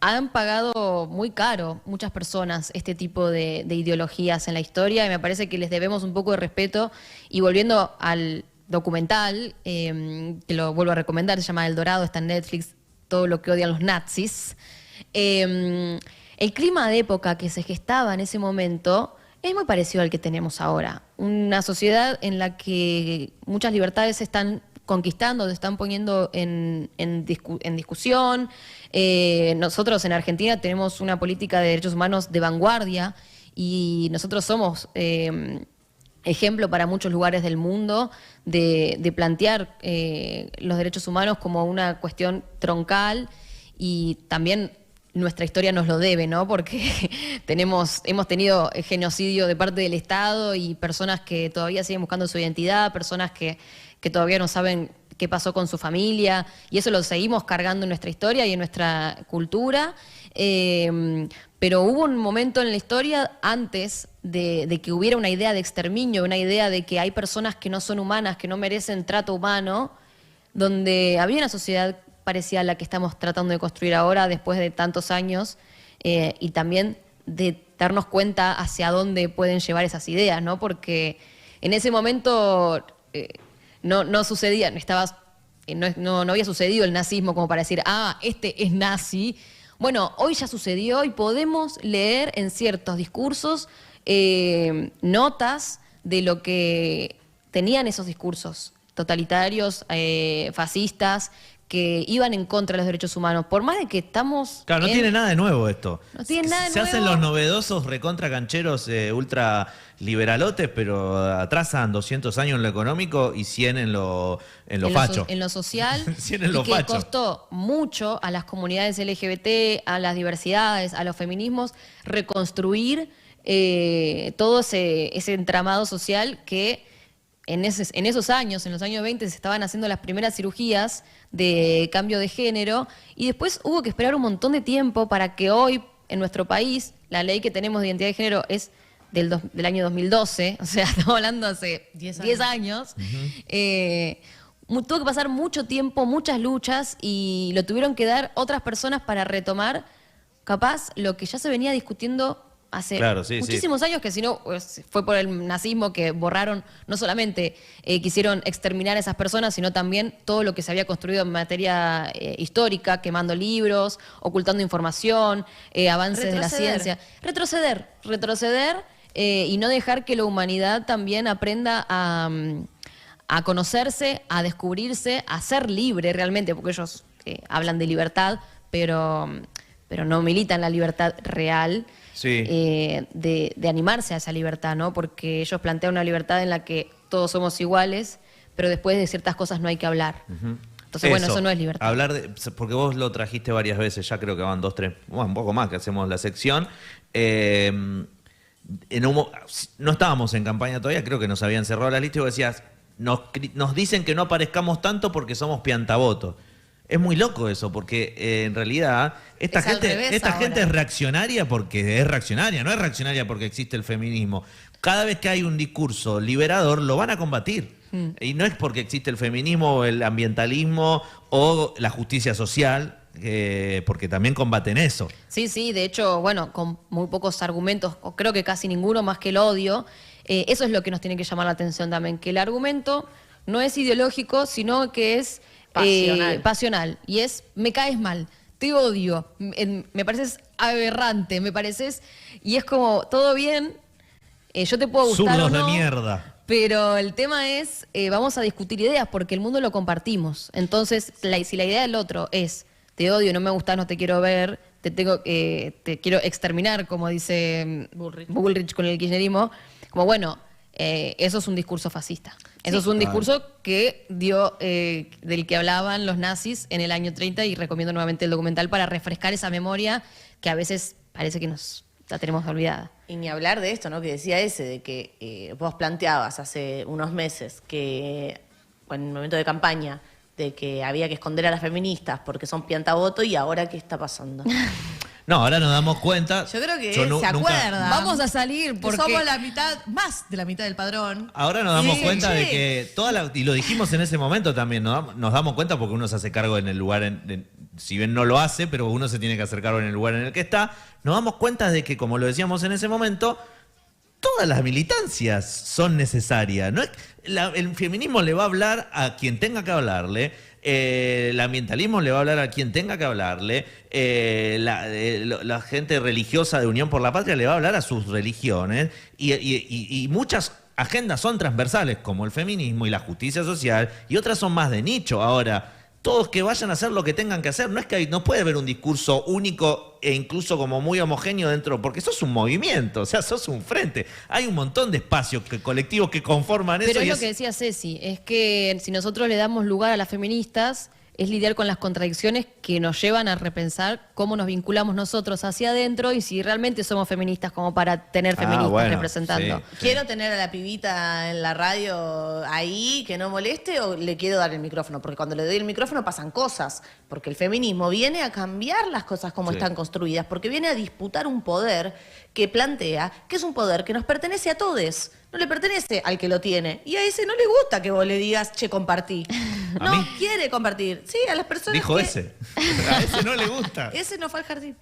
han pagado muy caro muchas personas este tipo de ideologías en la historia y me parece que les debemos un poco de respeto. Y volviendo al documental, que lo vuelvo a recomendar, se llama El Dorado, está en Netflix, todo lo que odian los nazis. El clima de época que se gestaba en ese momento es muy parecido al que tenemos ahora. Una sociedad en la que muchas libertades se están conquistando, se están poniendo en discusión. Nosotros en Argentina tenemos una política de derechos humanos de vanguardia y nosotros somos ejemplo para muchos lugares del mundo de plantear los derechos humanos como una cuestión troncal y también nuestra historia nos lo debe, ¿no? Porque hemos tenido genocidio de parte del Estado y personas que todavía siguen buscando su identidad, personas que todavía no saben qué pasó con su familia, y eso lo seguimos cargando en nuestra historia y en nuestra cultura. Pero hubo un momento en la historia antes de que hubiera una idea de exterminio, una idea de que hay personas que no son humanas, que no merecen trato humano, donde había una sociedad parecida a la que estamos tratando de construir ahora después de tantos años y también de darnos cuenta hacia dónde pueden llevar esas ideas, ¿no? Porque en ese momento no sucedía, no había sucedido el nazismo como para decir, este es nazi. Bueno, hoy ya sucedió y podemos leer en ciertos discursos notas de lo que tenían esos discursos totalitarios, fascistas, que iban en contra de los derechos humanos. Por más de que estamos...
Claro, no tiene nada de nuevo esto.
No tiene nada de
Se
nuevo.
hacen los novedosos recontra cancheros ultra liberalotes, pero atrasan 200 años en lo económico y 100 en lo facho.
En lo social.
100 en lo
y que
facho.
costó mucho a las comunidades LGBT, a las diversidades, a los feminismos, reconstruir todo ese entramado social que en esos años, en los años 20, se estaban haciendo las primeras cirugías de cambio de género y después hubo que esperar un montón de tiempo para que hoy, en nuestro país, la ley que tenemos de identidad de género es del año 2012, o sea, estamos hablando hace 10 años. Tuvo que pasar mucho tiempo, muchas luchas y lo tuvieron que dar otras personas para retomar, capaz, lo que ya se venía discutiendo hace muchísimos años, que si no fue por el nazismo que borraron, no solamente quisieron exterminar a esas personas, sino también todo lo que se había construido en materia histórica, quemando libros, ocultando información, avances de la ciencia. Retroceder y no dejar que la humanidad también aprenda a conocerse, a descubrirse, a ser libre realmente, porque ellos hablan de libertad, pero no militan la libertad real.
Sí.
De animarse a esa libertad, ¿no? Porque ellos plantean una libertad en la que todos somos iguales, pero después de ciertas cosas no hay que hablar. Entonces, bueno, eso no es libertad.
Porque vos lo trajiste varias veces, ya creo que van 2, 3, un poco más que hacemos la sección. No estábamos en campaña todavía, creo que nos habían cerrado la lista y vos decías, nos dicen que no aparezcamos tanto porque somos piantabotos. Es muy loco eso, porque en realidad esta gente es reaccionaria porque es reaccionaria, no es reaccionaria porque existe el feminismo. Cada vez que hay un discurso liberador, lo van a combatir. Y no es porque existe el feminismo o el ambientalismo o la justicia social, porque también combaten eso.
Sí, de hecho, bueno, con muy pocos argumentos, o creo que casi ninguno más que el odio, eso es lo que nos tiene que llamar la atención también, que el argumento no es ideológico, sino que es pasional. Y es, me caes mal, te odio, me pareces aberrante, me pareces... Y es como, todo bien, yo te puedo gustar
Zurdos
o no,
de mierda.
Pero el tema es, vamos a discutir ideas porque el mundo lo compartimos. Entonces, si la idea del otro es, te odio, no me gustas, no te quiero ver, te quiero exterminar, como dice Bullrich con el kirchnerismo, como bueno... eso es un discurso fascista. Eso es un discurso que del que hablaban los nazis en el año 30 y recomiendo nuevamente el documental para refrescar esa memoria que a veces parece que la tenemos olvidada.
Y ni hablar de esto, ¿no? Que decía de que vos planteabas hace unos meses que, en el momento de campaña, de que había que esconder a las feministas porque son piantaboto y ahora ¿qué está pasando?
No, ahora nos damos cuenta.
Yo creo que se acuerdan.
Vamos a salir porque
somos más de la mitad del padrón.
Ahora nos damos cuenta de que y lo dijimos en ese momento también, nos damos cuenta porque uno se hace cargo en el lugar, si bien no lo hace, pero uno se tiene que hacer cargo en el lugar en el que está. Nos damos cuenta de que, como lo decíamos en ese momento, todas las militancias son necesarias. ¿No? El feminismo le va a hablar a quien tenga que hablarle. El ambientalismo le va a hablar a quien tenga que hablarle, la gente religiosa de Unión por la Patria le va a hablar a sus religiones y muchas agendas son transversales como el feminismo y la justicia social y otras son más de nicho. Ahora, todos que vayan a hacer lo que tengan que hacer, no es que no puede haber un discurso único e incluso como muy homogéneo dentro, porque sos un movimiento, o sea, sos un frente. Hay un montón de espacios colectivos que conforman eso.
Pero es lo que decía Ceci, es que si nosotros le damos lugar a las feministas, es lidiar con las contradicciones que nos llevan a repensar cómo nos vinculamos nosotros hacia adentro y si realmente somos feministas como para tener feministas representando.
Sí.
¿Quiero tener a la pibita en la radio ahí que no moleste o le quiero dar el micrófono? Porque cuando le doy el micrófono pasan cosas. Porque el feminismo viene a cambiar las cosas como están construidas. Porque viene a disputar un poder que plantea que es un poder que nos pertenece a todos. no le pertenece al que lo tiene. Y a ese no le gusta que vos le digas, che, compartí.
¿A
No
mí?
quiere compartir. Sí, a las personas
Dijo
que...
ese. A ese no le gusta.
Ese no fue al jardín.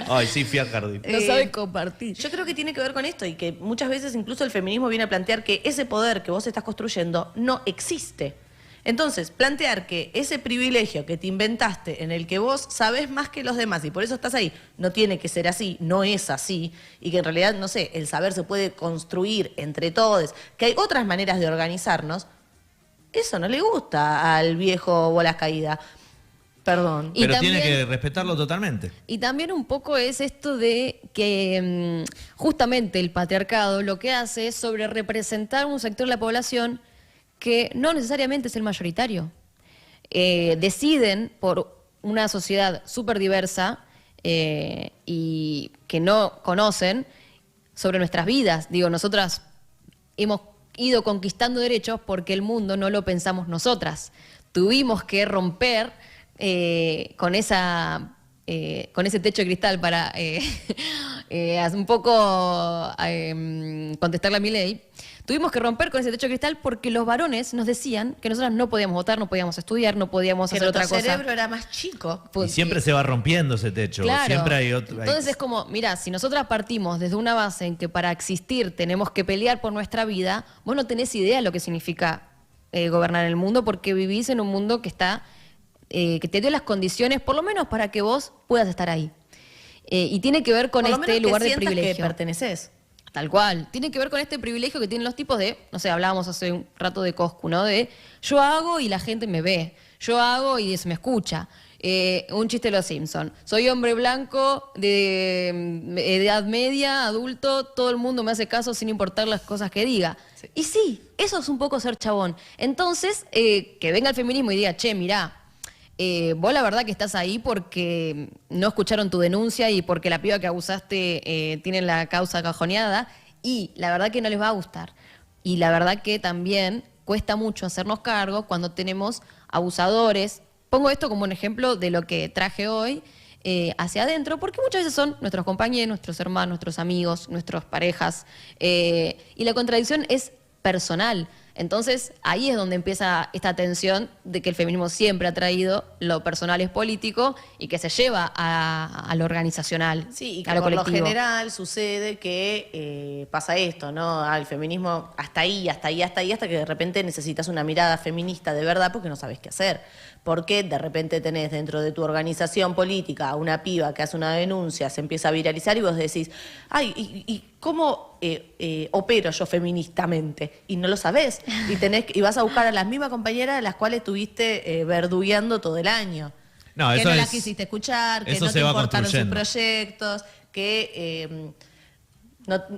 Ay, sí, fui al jardín.
No sabe compartir.
Yo creo que tiene que ver con esto y que muchas veces incluso el feminismo viene a plantear que ese poder que vos estás construyendo no existe. Entonces, plantear que ese privilegio que te inventaste, en el que vos sabés más que los demás y por eso estás ahí, no tiene que ser así, no es así, y que en realidad, no sé, el saber se puede construir entre todos, que hay otras maneras de organizarnos, eso no le gusta al viejo bolas caídas. Perdón.
Y
Pero
también-
tiene que respetarlo totalmente.
Y también un poco es esto de que justamente el patriarcado lo que hace es sobrerepresentar un sector de la población que no necesariamente es el mayoritario. Deciden por una sociedad súper diversa y que no conocen sobre nuestras vidas. Digo, nosotras hemos ido conquistando derechos porque el mundo no lo pensamos nosotras. Tuvimos que romper con ese techo de cristal para un poco contestarle a Milei. Tuvimos que romper con ese techo de cristal porque los varones nos decían que nosotras no podíamos votar, no podíamos estudiar, no podíamos
Que
hacer otra
nuestro
cosa.
cerebro era más chico.
Y
Porque-
siempre se va rompiendo ese techo.
Claro.
Siempre hay otro.
Entonces es como, mira, si nosotras partimos desde una base en que para existir tenemos que pelear por nuestra vida, vos no tenés idea de lo que significa gobernar el mundo porque vivís en un mundo que está, que te dio las condiciones, por lo menos para que vos puedas estar ahí. Y tiene que ver con
Por lo
este
menos que
lugar de
sientas
privilegio.
que perteneces.
Tal cual. Tiene que ver con este privilegio que tienen los tipos de, no sé, hablábamos hace un rato de Coscu, ¿no? De yo hago y la gente me ve. Yo hago y se me escucha. Un chiste de los Simpson. Soy hombre blanco, de edad media, adulto, todo el mundo me hace caso sin importar las cosas que diga. Y sí, eso es un poco ser chabón. Entonces, que venga el feminismo y diga, che, mirá, vos la verdad que estás ahí porque no escucharon tu denuncia y porque la piba que abusaste tiene la causa cajoneada y la verdad que no les va a gustar. Y la verdad que también cuesta mucho hacernos cargo cuando tenemos abusadores. Pongo esto como un ejemplo de lo que traje hoy hacia adentro, porque muchas veces son nuestros compañeros, nuestros hermanos, nuestros amigos, nuestras parejas. Y la contradicción es personal. Entonces, ahí es donde empieza esta tensión de que el feminismo siempre ha traído lo personal es político y que se lleva a lo organizacional,
Sí, y que
a lo
por lo
colectivo.
general sucede que pasa esto, ¿no? Al feminismo hasta ahí, hasta que de repente necesitas una mirada feminista de verdad porque no sabes qué hacer. Porque de repente tenés dentro de tu organización política a una piba que hace una denuncia, se empieza a viralizar y vos decís, ay, ¿y cómo opero yo feministamente? Y no lo sabés. Y vas a buscar a las mismas compañeras a las cuales estuviste verdugueando todo el año.
No,
que
eso
no
es-
las quisiste escuchar, que
eso
no
se
te
va
importaron sus
construyendo.
proyectos, que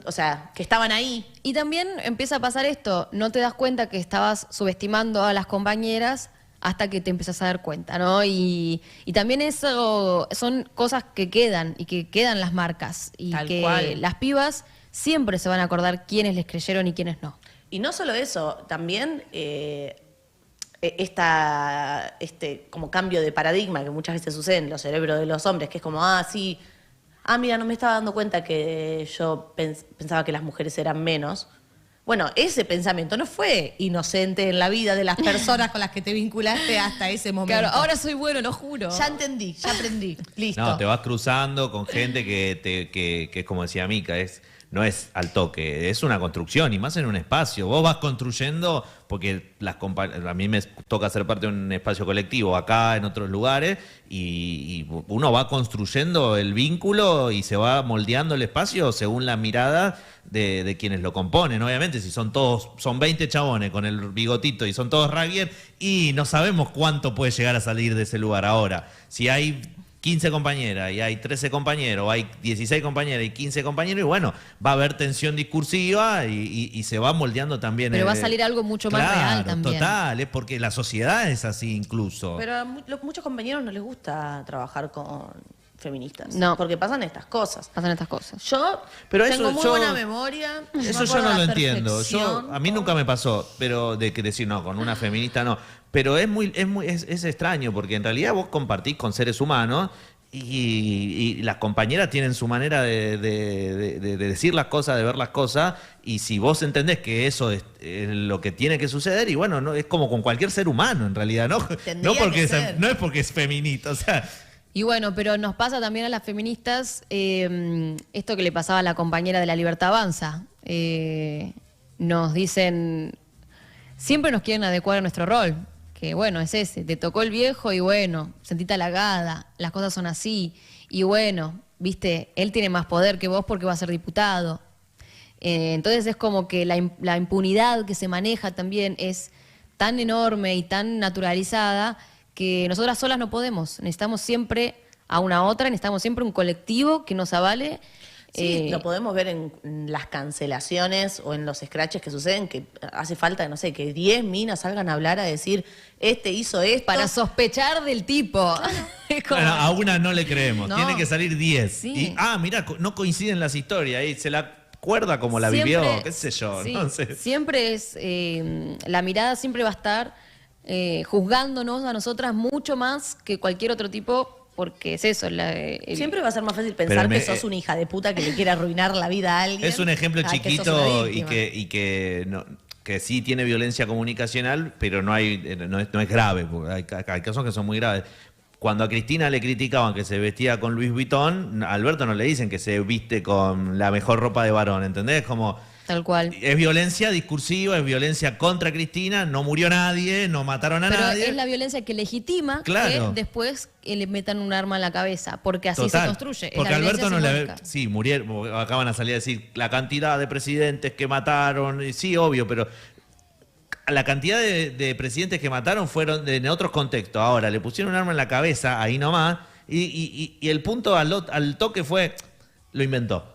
o sea, que estaban ahí.
Y también empieza a pasar esto, no te das cuenta que estabas subestimando a las compañeras hasta que te empiezas a dar cuenta, ¿no? Y también eso son cosas que quedan y que quedan las marcas y
Tal
que
cual.
las pibas siempre se van a acordar quiénes les creyeron y quiénes no.
Y no solo eso, también este como cambio de paradigma que muchas veces sucede en los cerebros de los hombres, que es como, sí, mira, no me estaba dando cuenta que yo pensaba que las mujeres eran menos. Bueno, ese pensamiento no fue inocente en la vida de las personas con las que te vinculaste hasta ese momento.
Claro, ahora soy bueno, lo juro.
ya entendí, ya aprendí. Listo.
No, te vas cruzando con gente que es como decía Mica, no es al toque, es una construcción y más en un espacio. Vos vas construyendo, porque a mí me toca ser parte de un espacio colectivo acá, en otros lugares, y uno va construyendo el vínculo y se va moldeando el espacio según la mirada de quienes lo componen. Obviamente, si son 20 chabones con el bigotito y son todos rugbyers, y no sabemos cuánto puede llegar a salir de ese lugar ahora. Si hay 15 compañeras y hay 13 compañeros, o hay 16 compañeras y 15 compañeros, y bueno, va a haber tensión discursiva y se va moldeando también.
Pero va a salir algo mucho más real también.
Total, es porque la sociedad es así incluso.
Pero a muchos compañeros no les gusta trabajar con feministas.
No.
Porque pasan estas cosas.
Pasan estas cosas.
Yo
Pero
tengo
eso
muy
yo-
buena memoria. me
Eso yo
acuerdo
no
a
lo
la
entiendo.
perfección.
A mí nunca me pasó, pero de que decir no, con una feminista no. Pero es extraño, porque en realidad vos compartís con seres humanos Y las compañeras tienen su manera de decir las cosas, de ver las cosas, y si vos entendés que eso es lo que tiene que suceder, y bueno, no, es como con cualquier ser humano en realidad, ¿no?
Tendría que ser.
No es porque es feminista, o sea...
Y bueno, pero nos pasa también a las feministas esto que le pasaba a la compañera de La Libertad Avanza. Nos dicen, siempre nos quieren adecuar a nuestro rol, que bueno, es ese, te tocó el viejo y bueno, sentite halagada, las cosas son así, y bueno, viste, él tiene más poder que vos porque va a ser diputado. Entonces es como que la impunidad que se maneja también es tan enorme y tan naturalizada que nosotras solas no podemos. Necesitamos siempre a una otra, necesitamos siempre un colectivo que nos avale.
Sí, lo podemos ver en las cancelaciones o en los scratches que suceden, que hace falta, no sé, que 10 minas salgan a hablar a decir, este hizo esto.
Para sospechar del tipo. Es como-
Bueno, a una no le creemos,
No.
tiene que salir 10.
Sí.
Y, mirá, no coinciden las historias, y se la acuerda como la
Siempre-
vivió, qué sé yo.
sí,
No sé.
siempre es, la mirada siempre va a estar juzgándonos a nosotras mucho más que cualquier otro tipo, porque es eso.
Siempre va a ser más fácil pensar
Pero
que sos una hija de puta que le quiere arruinar la vida a alguien.
Es un ejemplo
a que sos
chiquito
una
y
víctima.
que sí tiene violencia comunicacional, pero no es grave, porque hay casos que son muy graves. Cuando a Cristina le criticaban que se vestía con Louis Vuitton, a Alberto no le dicen que se viste con la mejor ropa de varón, ¿entendés? Como
Tal cual.
es violencia discursiva, es violencia contra Cristina, no murió nadie, no mataron a
Pero
nadie.
es la violencia que legitima
Claro.
que después le metan un arma en la cabeza, porque así
Total.
se construye. Es
Porque
la
Alberto no
violencia
le...
simbólica.
Sí, murieron, acaban a salir a decir la cantidad de presidentes que mataron, y sí, obvio, pero la cantidad de presidentes que mataron fueron en otros contextos. Ahora, le pusieron un arma en la cabeza, ahí nomás, y el punto al toque fue, lo inventó.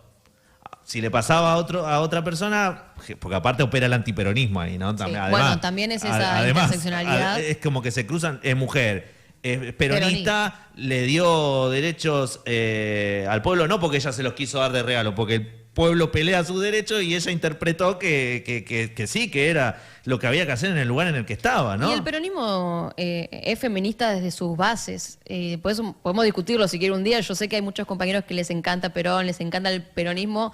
Si le pasaba a otra persona, porque aparte opera el antiperonismo ahí, ¿no? Además,
Bueno, también es esa interseccionalidad.
Es como que se cruzan, es mujer, es peronista, le dio derechos al pueblo, no porque ella se los quiso dar de regalo, porque el pueblo pelea sus derechos y ella interpretó que sí, que era lo que había que hacer en el lugar en el que estaba, ¿no?
Y el peronismo es feminista desde sus bases. Por eso podemos discutirlo si quiere un día. Yo sé que hay muchos compañeros que les encanta Perón, les encanta el peronismo,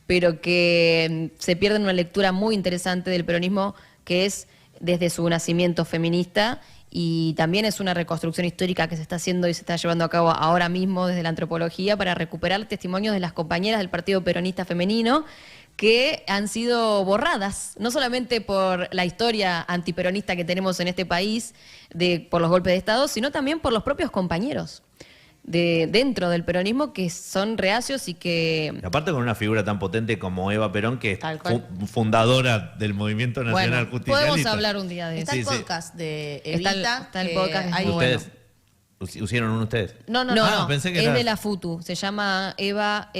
pero que se pierden una lectura muy interesante del peronismo, que es desde su nacimiento feminista, y también es una reconstrucción histórica que se está haciendo y se está llevando a cabo ahora mismo desde la antropología para recuperar testimonios de las compañeras del Partido Peronista Femenino que han sido borradas, no solamente por la historia antiperonista que tenemos en este país, por los golpes de Estado, sino también por los propios compañeros dentro del peronismo que son reacios y que...
Y aparte con una figura tan potente como Eva Perón, que es
Tal cual.
fundadora del Movimiento Nacional
Bueno,
Justicialista.
podemos hablar un día de
Está
eso.
el
Sí, sí.
podcast de
Está el-
Evita.
está el
que
podcast, es
hay-
muy bueno.
¿Ustedes hicieron uno ustedes?
No, no,
No,
no.
no,
pensé que
es
era-
de la FUTU, se llama Eva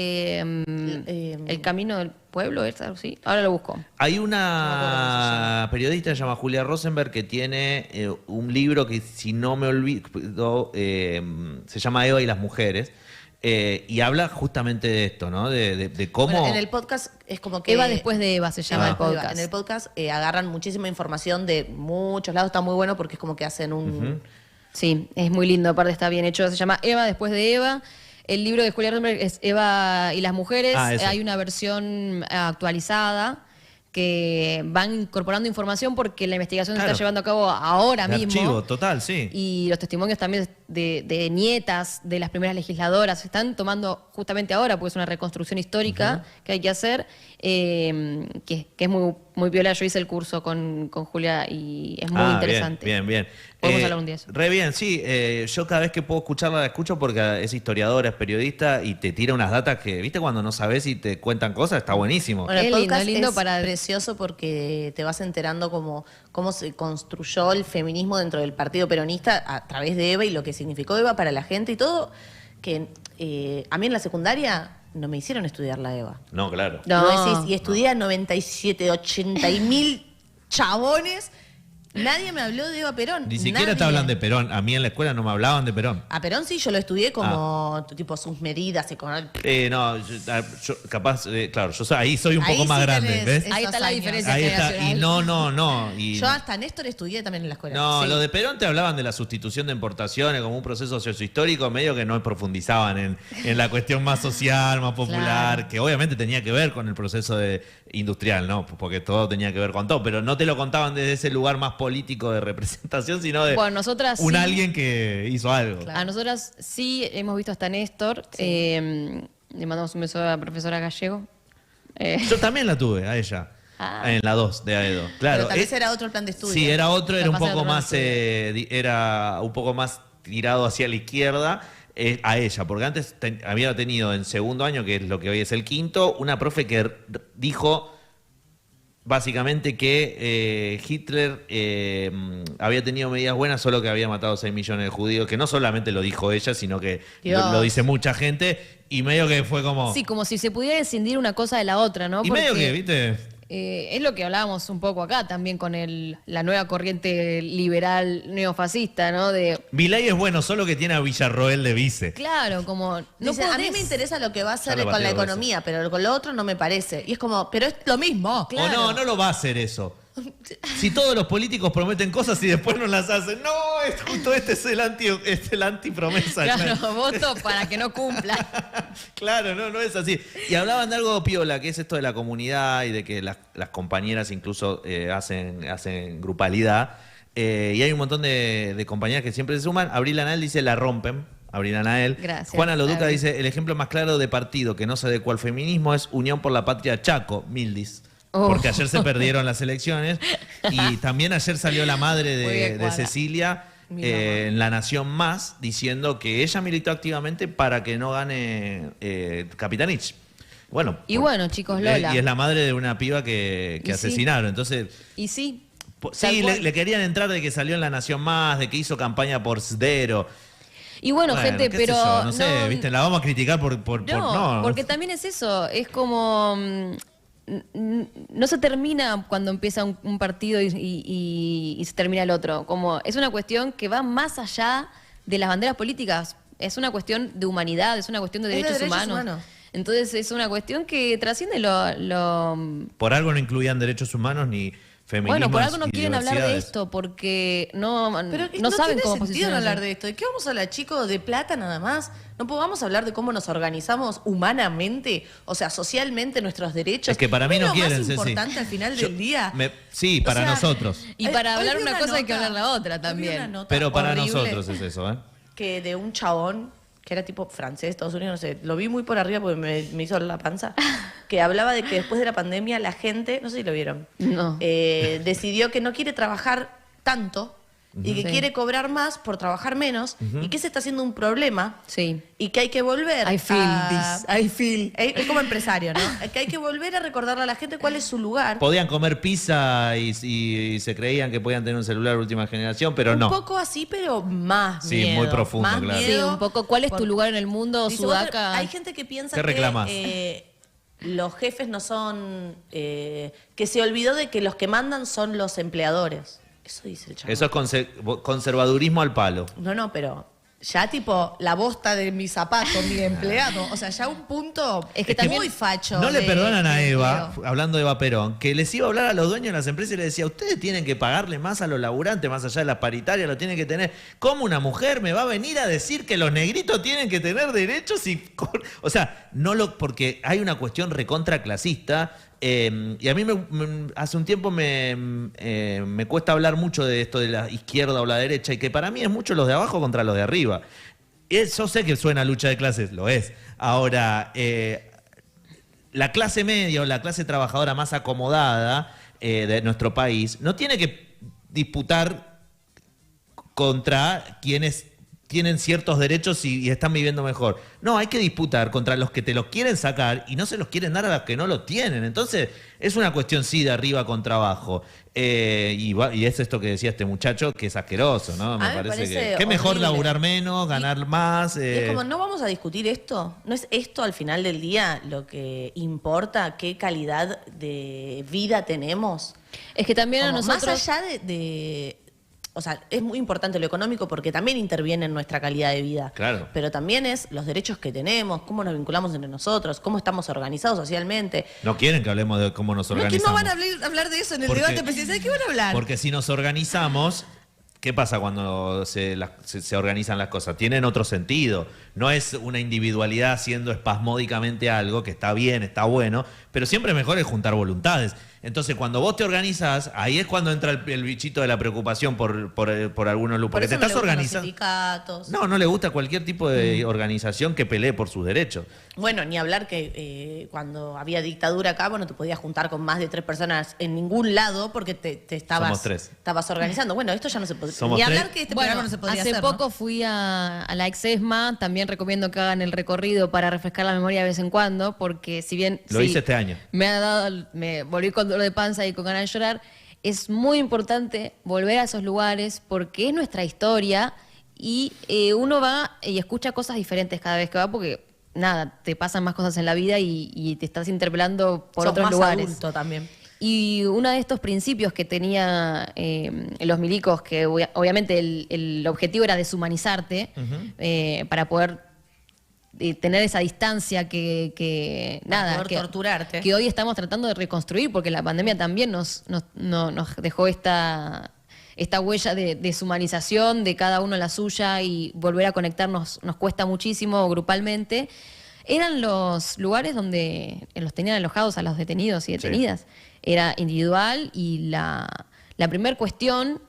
El Camino del Pueblo, ¿es algo así? Ahora lo busco.
Hay
No me acuerdo cómo se
una periodista que se llama Julia Rosenberg que tiene un libro que, si no me olvido, se llama Eva y las mujeres, y habla justamente de esto, ¿no? De cómo...
Bueno, en el podcast es como que...
Eva después de Eva se llama el
Eva,
podcast.
En el podcast agarran muchísima información de muchos lados. Está muy bueno porque es como que hacen un...
Sí, es muy lindo, aparte está bien hecho. Se llama Eva después de Eva. El libro de Julia Rosenberg es Eva y las mujeres.
Ese.
Hay una versión actualizada que van incorporando información porque la investigación se
Claro.
está llevando a cabo ahora
de
mismo.
archivo, total, sí.
Y los testimonios también de nietas de las primeras legisladoras se están tomando justamente ahora, porque es una reconstrucción histórica que hay que hacer, que es muy, muy piola. Yo hice el curso con Julia y es muy interesante.
Bien, bien.
Podemos hablar un día de eso.
Re bien, sí. Yo cada vez que puedo escucharla, la escucho porque es historiadora, es periodista y te tira unas datas que, ¿viste? Cuando no sabes y te cuentan cosas, está buenísimo.
Bueno, el
Es lindo,
podcast
es lindo
es
para-
precioso porque te vas enterando cómo se construyó el feminismo dentro del Partido Peronista a través de Eva y lo que significó Eva para la gente y todo. Que a mí en la secundaria no me hicieron estudiar la Eva.
No, claro.
No.
Y estudié a 97, 80 y mil chabones Nadie me habló de Eva Perón.
Ni siquiera te hablan de Perón. A mí en la escuela no me hablaban de Perón.
A Perón sí, yo lo estudié como tipo sus medidas económicas.
No, yo capaz, claro, ahí soy un
Ahí
poco
sí
más grande,
tenés
¿ves?
Ahí está la
años.
diferencia
Ahí está. Y
generacional.
no. Y
Yo hasta Néstor estudié también en la escuela.
no,
Sí.
lo de Perón te hablaban de la sustitución de importaciones como un proceso sociohistórico, medio que no profundizaban en la cuestión más social, más popular,
Claro.
que obviamente tenía que ver con el proceso industrial, ¿no? Porque todo tenía que ver con todo, pero no te lo contaban desde ese lugar más político de representación, sino de
Bueno, nosotras sí.
alguien que hizo algo.
Claro.
A nosotras sí hemos visto hasta Néstor. Le mandamos un beso a la profesora Gallego.
Yo también la tuve, a ella.
Ah.
En la 2 de AEDO. Claro.
Pero tal vez era otro el plan de estudio.
Sí, era otro, era un
Capaz era
poco
otro
más, era un poco más tirado hacia la izquierda a ella, porque antes había tenido en segundo año, que es lo que hoy es el quinto, una profe que dijo básicamente que Hitler había tenido medidas buenas, solo que había matado 6 millones de judíos, que no solamente lo dijo ella, sino que
Dios.
lo dice mucha gente, y medio que fue como...
Sí, como si se pudiera escindir una cosa de la otra, ¿no?
y medio
Porque,
que, ¿viste?
es lo que hablábamos un poco acá también con la nueva corriente liberal neofascista, ¿no?
Milei es bueno, solo que tiene a Villarroel de vice.
Claro, como... No
Dice, a mí
podés-
me interesa lo que va a hacer
Ya lo
con la
bateo
economía, pero con lo otro no me parece. Y es como, pero es lo mismo.
Claro.
O no lo va a hacer eso. Si todos los políticos prometen cosas y después no las hacen. No, justo este es el antipromesa.
Claro, voto para que no cumpla.
Claro, no es así. Y hablaban de algo piola, que es esto de la comunidad y de que las compañeras incluso hacen grupalidad. Y hay un montón de compañeras que siempre se suman. Abril Anael dice, la rompen. Abril Anael.
Gracias,
Juana Loduca
Abril.
dice, el ejemplo más claro de partido que no se adecua al feminismo es Unión por la Patria Chaco, Mildis.
Oh.
Porque ayer se perdieron las elecciones. Y también ayer salió la madre
Muy bien,
de
Juana.
Cecilia
Mi mamá.
en La Nación Más, diciendo que ella militó activamente para que no gane Capitanich. Bueno,
Y bueno, chicos, Lola.
y es la madre de una piba que
Y sí.
asesinaron. Entonces,
Y sí.
sí,
tal cual.
le querían entrar de que salió en La Nación Más, de que hizo campaña por Sdero.
Y bueno, gente,
qué sé
pero...
yo, no sé, ¿viste? La vamos a criticar por no.
porque también es eso, es como... no se termina cuando empieza un partido y se termina el otro. Como es una cuestión que va más allá de las banderas políticas. Es una cuestión de humanidad, es una cuestión de
Es de
derechos
derechos
humanos.
humanos.
Entonces es una cuestión que trasciende
Por algo no incluían derechos humanos ni feminismo.
bueno, por algo no
y
quieren hablar de
diversidades.
esto, porque no
Pero
no saben
tiene
cómo
sentido
posicionarse.
hablar de esto. ¿De qué vamos a hablar, chicos? ¿De plata nada más? ¿No podamos hablar de cómo nos organizamos humanamente, o sea, socialmente, nuestros derechos?
Es que para mí
¿Es
no
lo
quieren,
más
Ceci.
importante al final
Yo-
del día?
sí,
O
para
sea,
nosotros.
Y para
Hoy
hablar
vi
una cosa hay que
nota-
hablar la otra
hoy vi
también.
una nota
Pero para
horrible
nosotros es eso, ¿eh?
que de un chabón que era tipo francés, Estados Unidos, no sé, lo vi muy por arriba porque me hizo la panza, que hablaba de que después de la pandemia la gente, no sé si lo vieron,
No.
decidió que no quiere trabajar tanto y que
Sí.
quiere cobrar más por trabajar menos y que se está haciendo un problema
Sí.
y que hay que volver
I feel
a...
this, I feel.
Es como empresario, ¿no? Que hay que volver a recordarle a la gente cuál es su lugar.
Podían comer pizza y se creían que podían tener un celular de última generación, pero
un
no.
poco así, pero más
Sí,
miedo.
muy profundo,
más
claro.
Sí,
miedo.
un poco. ¿Cuál es tu lugar en el mundo,
Dice, vos,
Sudaca?
hay gente que piensa
¿Qué reclamás?
que los jefes no son... que se olvidó de que los que mandan son los empleadores. Eso dice el chaval.
Eso es conservadurismo al palo.
No, pero ya tipo la bosta de mi zapato, mi empleado. O sea, ya un punto
Es que también
muy facho.
No le
de-
perdonan a
de
Eva,
empleo.
hablando de Eva Perón, que les iba a hablar a los dueños de las empresas y les decía, ustedes tienen que pagarle más a los laburantes, más allá de las paritarias, lo tienen que tener. ¿Cómo una mujer me va a venir a decir que los negritos tienen que tener derechos? O sea, porque hay una cuestión recontra clasista. Y a mí hace un tiempo me cuesta hablar mucho de esto de la izquierda o la derecha, y que para mí es mucho los de abajo contra los de arriba. Yo sé que suena lucha de clases, lo es. Ahora, la clase media o la clase trabajadora más acomodada de nuestro país no tiene que disputar contra quienes tienen ciertos derechos y están viviendo mejor. No, hay que disputar contra los que te los quieren sacar y no se los quieren dar a los que no lo tienen. Entonces, es una cuestión, sí, de arriba contra abajo. Y es esto que decía este muchacho, que es asqueroso, ¿no? Me parece que mejor
horrible.
laburar menos, ganar más.
Y es como, ¿no vamos a discutir esto? ¿No es esto al final del día lo que importa? ¿Qué calidad de vida tenemos?
Es que también a
Como,
nosotros...
más allá o sea, es muy importante lo económico porque también interviene en nuestra calidad de vida.
Claro.
Pero también es los derechos que tenemos, cómo nos vinculamos entre nosotros, cómo estamos organizados socialmente.
No quieren que hablemos de cómo nos
No es que
organizamos.
no van a hablar de eso en el
Porque-
debate presidencial. ¿De qué van a hablar?
Porque si nos organizamos, ¿qué pasa cuando se organizan las cosas? Tienen otro sentido. No es una individualidad haciendo espasmódicamente algo, que está bien, está bueno, pero siempre mejor es juntar voluntades. Entonces, cuando vos te organizás, ahí es cuando entra el bichito de la preocupación por algunos grupos.
Por
Porque
eso
te
no
estás
le gustan los
organizando.
sindicatos.
No le gusta cualquier tipo de organización que pelee por sus derechos.
Bueno, ni hablar que cuando había dictadura acá, no te podías juntar con más de 3 personas en ningún lado porque te
Somos 3.
estabas organizando. Bueno, esto ya no se puede.
Somos
Ni
3.
hablar que este
Bueno,
programa no se podía
hace
hacer, ¿no?
poco fui a la ex-ESMA, también recomiendo que hagan el recorrido para refrescar la memoria de vez en cuando, porque si bien...
Lo hice este año.
Me volví con dolor de panza y con ganas de llorar, es muy importante volver a esos lugares porque es nuestra historia y uno va y escucha cosas diferentes cada vez que va porque, nada, te pasan más cosas en la vida y te estás interpelando por
Sos
otros
más
lugares.
adulto también.
Y uno de estos principios que tenía los milicos, que obviamente el objetivo era deshumanizarte para poder tener esa distancia que
poder torturarte.
que hoy estamos tratando de reconstruir, porque la pandemia también nos dejó esta huella de deshumanización de cada uno la suya y volver a conectarnos nos cuesta muchísimo grupalmente. Eran los lugares donde los tenían alojados a los detenidos y detenidas. Sí. Era individual y la primera cuestión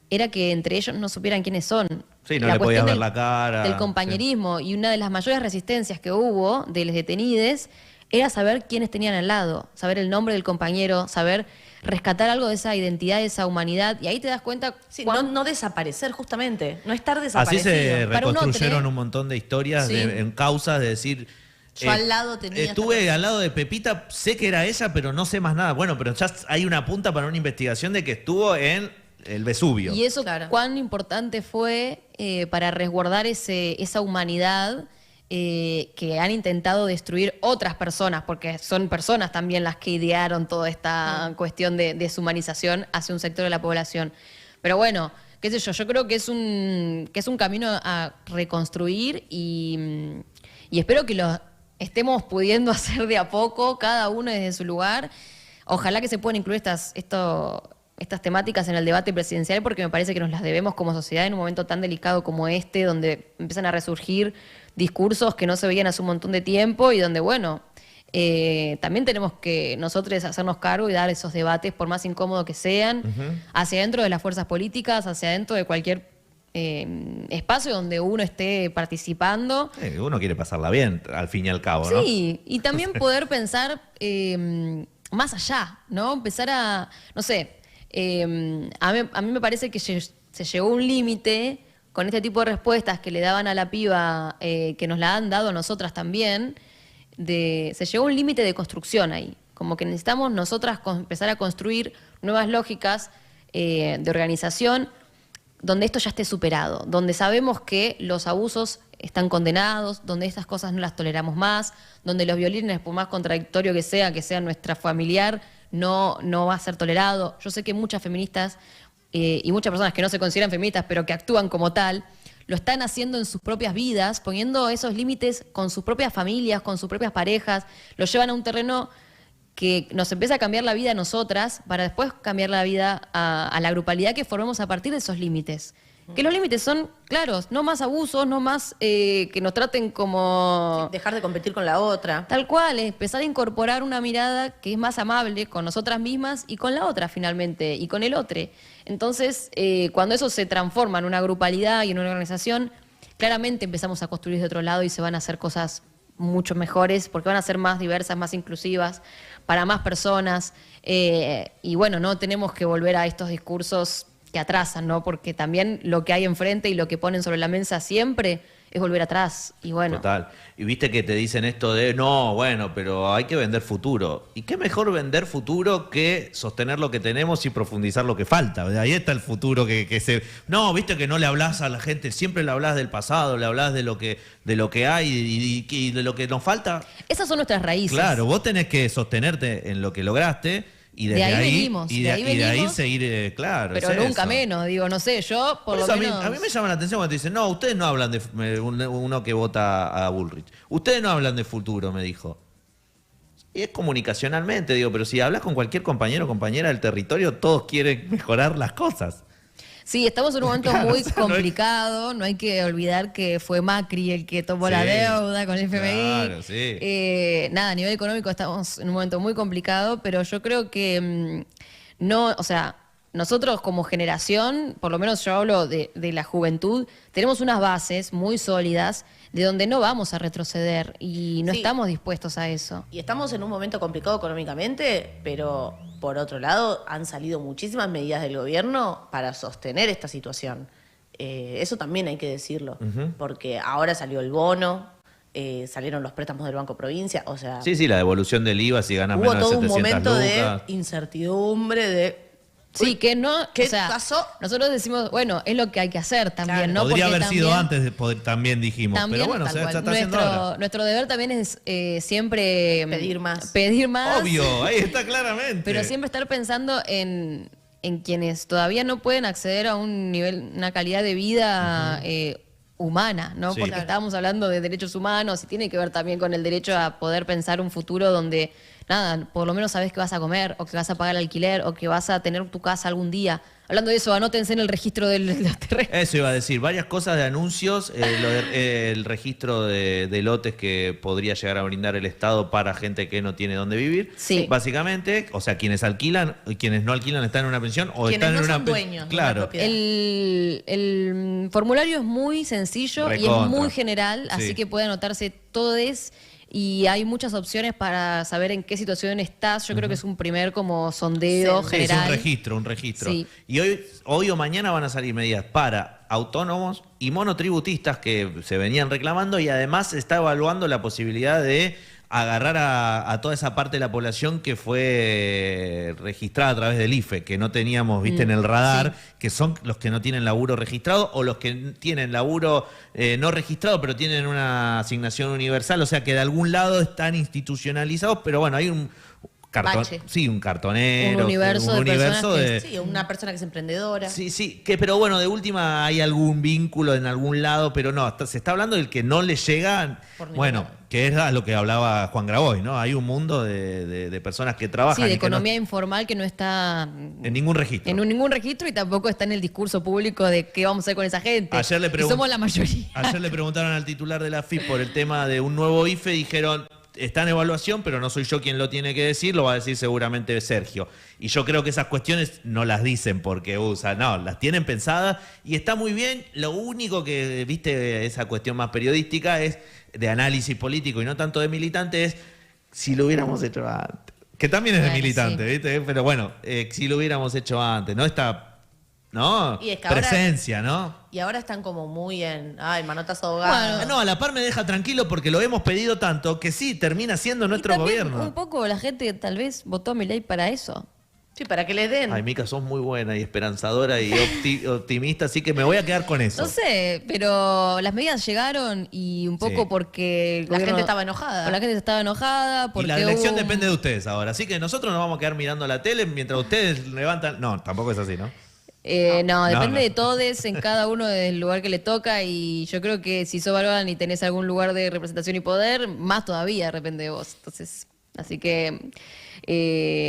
era que entre ellos no supieran quiénes son.
Sí, no le podías ver la cara.
Del compañerismo. Sí. Y una de las mayores resistencias que hubo de los detenidos era saber quiénes tenían al lado, saber el nombre del compañero, saber rescatar algo de esa identidad, de esa humanidad. Y ahí te das cuenta...
Sí, no desaparecer, justamente. No estar desaparecido.
Así se reconstruyeron un montón de historias
sí.
en causas de decir...
Yo al lado tenía...
Estuve al lado de Pepita, sé que era ella, pero no sé más nada. Bueno, pero ya hay una punta para una investigación de que estuvo en el Vesubio.
Y eso, claro, cuán importante fue para resguardar esa humanidad que han intentado destruir otras personas, porque son personas también las que idearon toda esta cuestión de deshumanización hacia un sector de la población. Pero bueno, qué sé yo creo que es un camino a reconstruir y espero que lo estemos pudiendo hacer de a poco, cada uno desde su lugar. Ojalá que se puedan incluir estas temáticas en el debate presidencial, porque me parece que nos las debemos como sociedad en un momento tan delicado como este, donde empiezan a resurgir discursos que no se veían hace un montón de tiempo y donde, bueno, también tenemos que nosotros hacernos cargo y dar esos debates, por más incómodos que sean, hacia adentro de las fuerzas políticas, hacia adentro de cualquier espacio donde uno esté participando.
Uno quiere pasarla bien, al fin y al cabo, ¿no?
Sí, y también poder pensar más allá, ¿no? Empezar a, no sé, a mí me parece que se llegó a un límite con este tipo de respuestas que le daban a la piba, que nos la han dado a nosotras también, se llegó a un límite de construcción ahí. Como que necesitamos nosotras empezar a construir nuevas lógicas de organización donde esto ya esté superado, donde sabemos que los abusos están condenados, donde estas cosas no las toleramos más, donde los violines, por más contradictorio que sea nuestra familiar, no va a ser tolerado. Yo sé que muchas feministas y muchas personas que no se consideran feministas, pero que actúan como tal, lo están haciendo en sus propias vidas, poniendo esos límites con sus propias familias, con sus propias parejas, lo llevan a un terreno que nos empieza a cambiar la vida a nosotras para después cambiar la vida a la grupalidad que formemos a partir de esos límites. Que los límites son claros, no más abusos, no más que nos traten como...
Dejar de competir con la otra.
Tal cual, empezar a incorporar una mirada que es más amable con nosotras mismas y con la otra finalmente, y con el otro. Entonces, cuando eso se transforma en una grupalidad y en una organización, claramente empezamos a construir de otro lado y se van a hacer cosas mucho mejores, porque van a ser más diversas, más inclusivas, para más personas. Y bueno, no tenemos que volver a estos discursos que atrasan, ¿no? Porque también lo que hay enfrente y lo que ponen sobre la mesa siempre es volver atrás. Y bueno.
Total. Y viste que te dicen esto de, no, bueno, pero hay que vender futuro. ¿Y qué mejor vender futuro que sostener lo que tenemos y profundizar lo que falta? Ahí está el futuro que se... No, viste que no le hablas a la gente, siempre le hablas del pasado, le hablas de lo que hay y de lo que nos falta.
Esas son nuestras raíces.
Claro, vos tenés que sostenerte en lo que lograste. Y desde
De ahí venimos,
y
de ahí
de ahí
venimos,
seguir, claro.
Pero
es
nunca
eso.
menos, digo, no sé, yo por
Por
lo
eso
menos...
a mí me llama la atención cuando te dicen, no, ustedes no hablan de uno que vota a Bullrich. Ustedes no hablan de futuro, me dijo. Y es comunicacionalmente, digo, pero si hablas con cualquier compañero o compañera del territorio, todos quieren mejorar las cosas.
Sí, estamos en un momento
Claro,
muy
o sea, no hay-
complicado, no hay que olvidar que fue Macri el que tomó la
Sí,
deuda con el FMI.
claro, sí.
Nada, a nivel económico estamos en un momento muy complicado, pero yo creo que no, o sea, nosotros como generación, por lo menos yo hablo de la juventud, tenemos unas bases muy sólidas de donde no vamos a retroceder y no
Sí.
estamos dispuestos a eso.
Y estamos en un momento complicado económicamente, pero por otro lado han salido muchísimas medidas del gobierno para sostener esta situación. Eso también hay que decirlo, porque ahora salió el bono, salieron los préstamos del Banco Provincia, o sea,
Sí, sí, la devolución del IVA si ganas
hubo
menos de
todo un
700
momento de
lucas.
incertidumbre, de...
Sí, que no,
¿Qué
o sea,
pasó?
nosotros decimos, bueno, es lo que hay que hacer también,
Claro.
¿no?
Podría
Porque
haber sido
también-
antes, también dijimos.
También,
pero bueno,
tal
se
cual.
está haciendo ahora.
Nuestro deber también es siempre
Pedir más.
Pedir más.
Obvio, ahí está claramente.
Pero siempre estar pensando en quienes todavía no pueden acceder a un nivel, una calidad de vida humana, ¿no?
Sí.
Porque
Claro.
estábamos hablando de derechos humanos y tiene que ver también con el derecho a poder pensar un futuro donde, nada, por lo menos sabes que vas a comer, o que vas a pagar alquiler, o que vas a tener tu casa algún día. Hablando de eso, anótense en el registro de los terrenos.
Eso iba a decir, varias cosas de anuncios, el registro de lotes que podría llegar a brindar el Estado para gente que no tiene dónde vivir.
Sí.
Básicamente, o sea, quienes alquilan y quienes no alquilan están en una pensión o
Quienes
están
no
en una
son dueños de una
Claro.
propiedad.
El formulario es muy sencillo y
Recontra.
es muy general, así
Sí.
que puede anotarse todes y hay muchas opciones para saber en qué situación estás. Yo creo que es un primer como sondeo
Sí,
Sí, es
general.
un registro.
Sí.
Y hoy o mañana van a salir medidas para autónomos y monotributistas que se venían reclamando y además se está evaluando la posibilidad de agarrar a toda esa parte de la población que fue registrada a través del IFE, que no teníamos, viste, en el radar, que son los que no tienen laburo registrado o los que tienen laburo no registrado, pero tienen una asignación universal, o sea que de algún lado están institucionalizados, pero bueno, hay un
Bache.
sí, un cartonero,
Un universo de personas que-
Sí, una persona que es emprendedora.
Sí, sí, pero bueno, de última hay algún vínculo en algún lado, pero no, se está hablando del que no le llega,
Por ningún
bueno,
lado.
que es a lo que hablaba Juan Grabois, ¿no? Hay un mundo de personas que trabajan
Sí, de
y que no-
economía informal que no está
en ningún registro.
en ningún registro y tampoco está en el discurso público de qué vamos a hacer con esa gente.
Ayer le
Y
pregun-
somos la mayoría.
Ayer le preguntaron al titular de la FIP por el tema de un nuevo IFE, dijeron, está en evaluación, pero no soy yo quien lo tiene que decir, lo va a decir seguramente Sergio. Y yo creo que esas cuestiones no las dicen porque usan, no, las tienen pensadas y está muy bien. Lo único que, viste, esa cuestión más periodística es de análisis político y no tanto de militante, es si lo hubiéramos hecho antes. Que también es de
Bueno,
militante,
sí.
¿viste? Pero bueno, si lo hubiéramos hecho antes, ¿no? Esta, ¿no?
Y es que ahora-
Presencia, ¿no?
Y ahora están como muy en, ay, manotazo ahogado.
Ah, no, a la par me deja tranquilo porque lo hemos pedido tanto que sí, termina siendo nuestro
Y también
gobierno.
un poco la gente tal vez votó a Milei para eso.
Sí, para que le den.
Ay, Mica, sos muy buena y esperanzadora y optimista, así que me voy a quedar con eso.
No sé, pero las medidas llegaron y un poco
Sí.
porque el
La
gobierno-
gente estaba enojada.
La gente estaba enojada
Y
porque
la elección
hubo un-
depende de ustedes ahora, así que nosotros nos vamos a quedar mirando la tele mientras ustedes levantan... No, tampoco es así, ¿no?
No, depende
no.
de todos en cada uno del lugar que le toca y yo creo que si sos varón y tenés algún lugar de representación y poder, más todavía depende de vos. Entonces, así que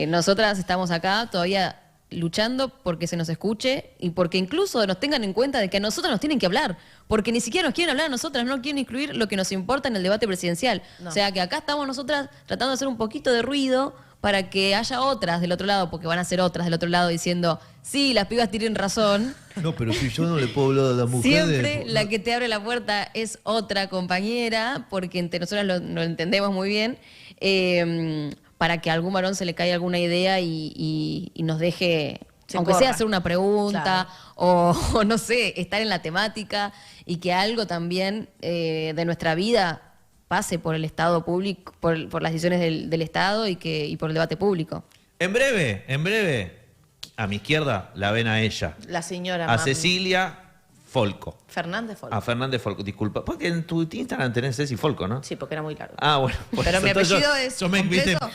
nosotras estamos acá todavía luchando porque se nos escuche y porque incluso nos tengan en cuenta de que a nosotros nos tienen que hablar, porque ni siquiera nos quieren hablar a nosotras, no quieren incluir lo que nos importa en el debate presidencial.
No.
O sea que acá estamos nosotras tratando de hacer un poquito de ruido para que haya otras del otro lado, porque van a ser otras del otro lado diciendo, sí, las pibas tienen razón.
No, pero si yo no le puedo hablar a la mujer...
Siempre la que te abre la puerta es otra compañera, porque entre nosotras lo entendemos muy bien, para que a algún varón se le caiga alguna idea y nos deje
se
aunque
corra.
sea hacer una pregunta o no sé, estar en la temática y que algo también de nuestra vida pase por el Estado público, por las decisiones del Estado y por el debate público.
En breve, a mi izquierda la ven a ella,
La señora
a Cecilia Folco.
Fernández Folco.
A Fernández Folco, disculpa. Porque en tu Instagram tenés Ceci Folco, ¿no?
Sí, porque era muy largo.
Ah, bueno. por
Pero
eso.
mi
Entonces
apellido es completo.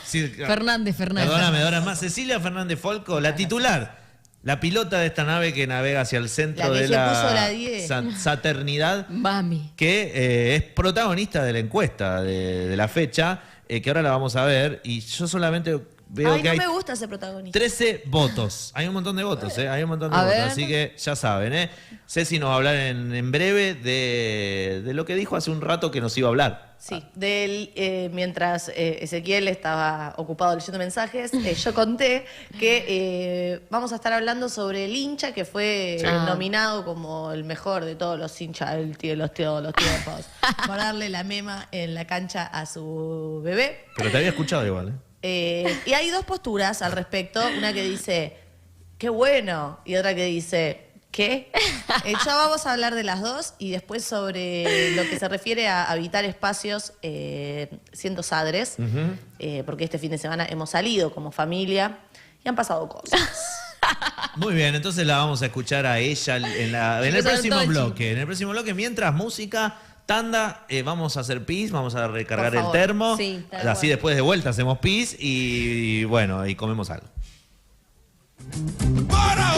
Fernández.
Perdóname, más. Cecilia Fernández Folco, la titular, la pilota de esta nave que navega hacia el centro
La que
de
se puso
la
la 10.
Saternidad,
Mami.
que es protagonista de la encuesta de la fecha, que ahora la vamos a ver. Y yo solamente veo
Ay,
que
no
hay
me gusta ese protagonista.
13 votos. Hay un montón de votos, ¿eh? Hay un montón de
A
votos.
ver.
Así que ya saben, ¿eh? Ceci nos va a hablar en breve de lo que dijo hace un rato que nos iba a hablar.
Sí, mientras Ezequiel estaba ocupado leyendo mensajes, yo conté que vamos a estar hablando sobre el hincha que fue nominado como el mejor de todos los hinchas de los tiempos
Por darle la mema en la cancha a su bebé.
Pero te había escuchado igual, ¿eh?
Y hay dos posturas al respecto, una que dice, qué bueno, y otra que dice, ¿qué? Ya vamos a hablar de las dos y después sobre lo que se refiere a habitar espacios siendo sadres, porque este fin de semana hemos salido como familia y han pasado cosas.
Muy bien, entonces la vamos a escuchar a ella en el
Saber
próximo
todo el
bloque. En el próximo bloque, mientras música, tanda, vamos a hacer pis, vamos a recargar
Por
el
favor.
termo.
Sí, tal
así
cual.
después de vuelta hacemos pis y bueno, y comemos algo.
¡Para!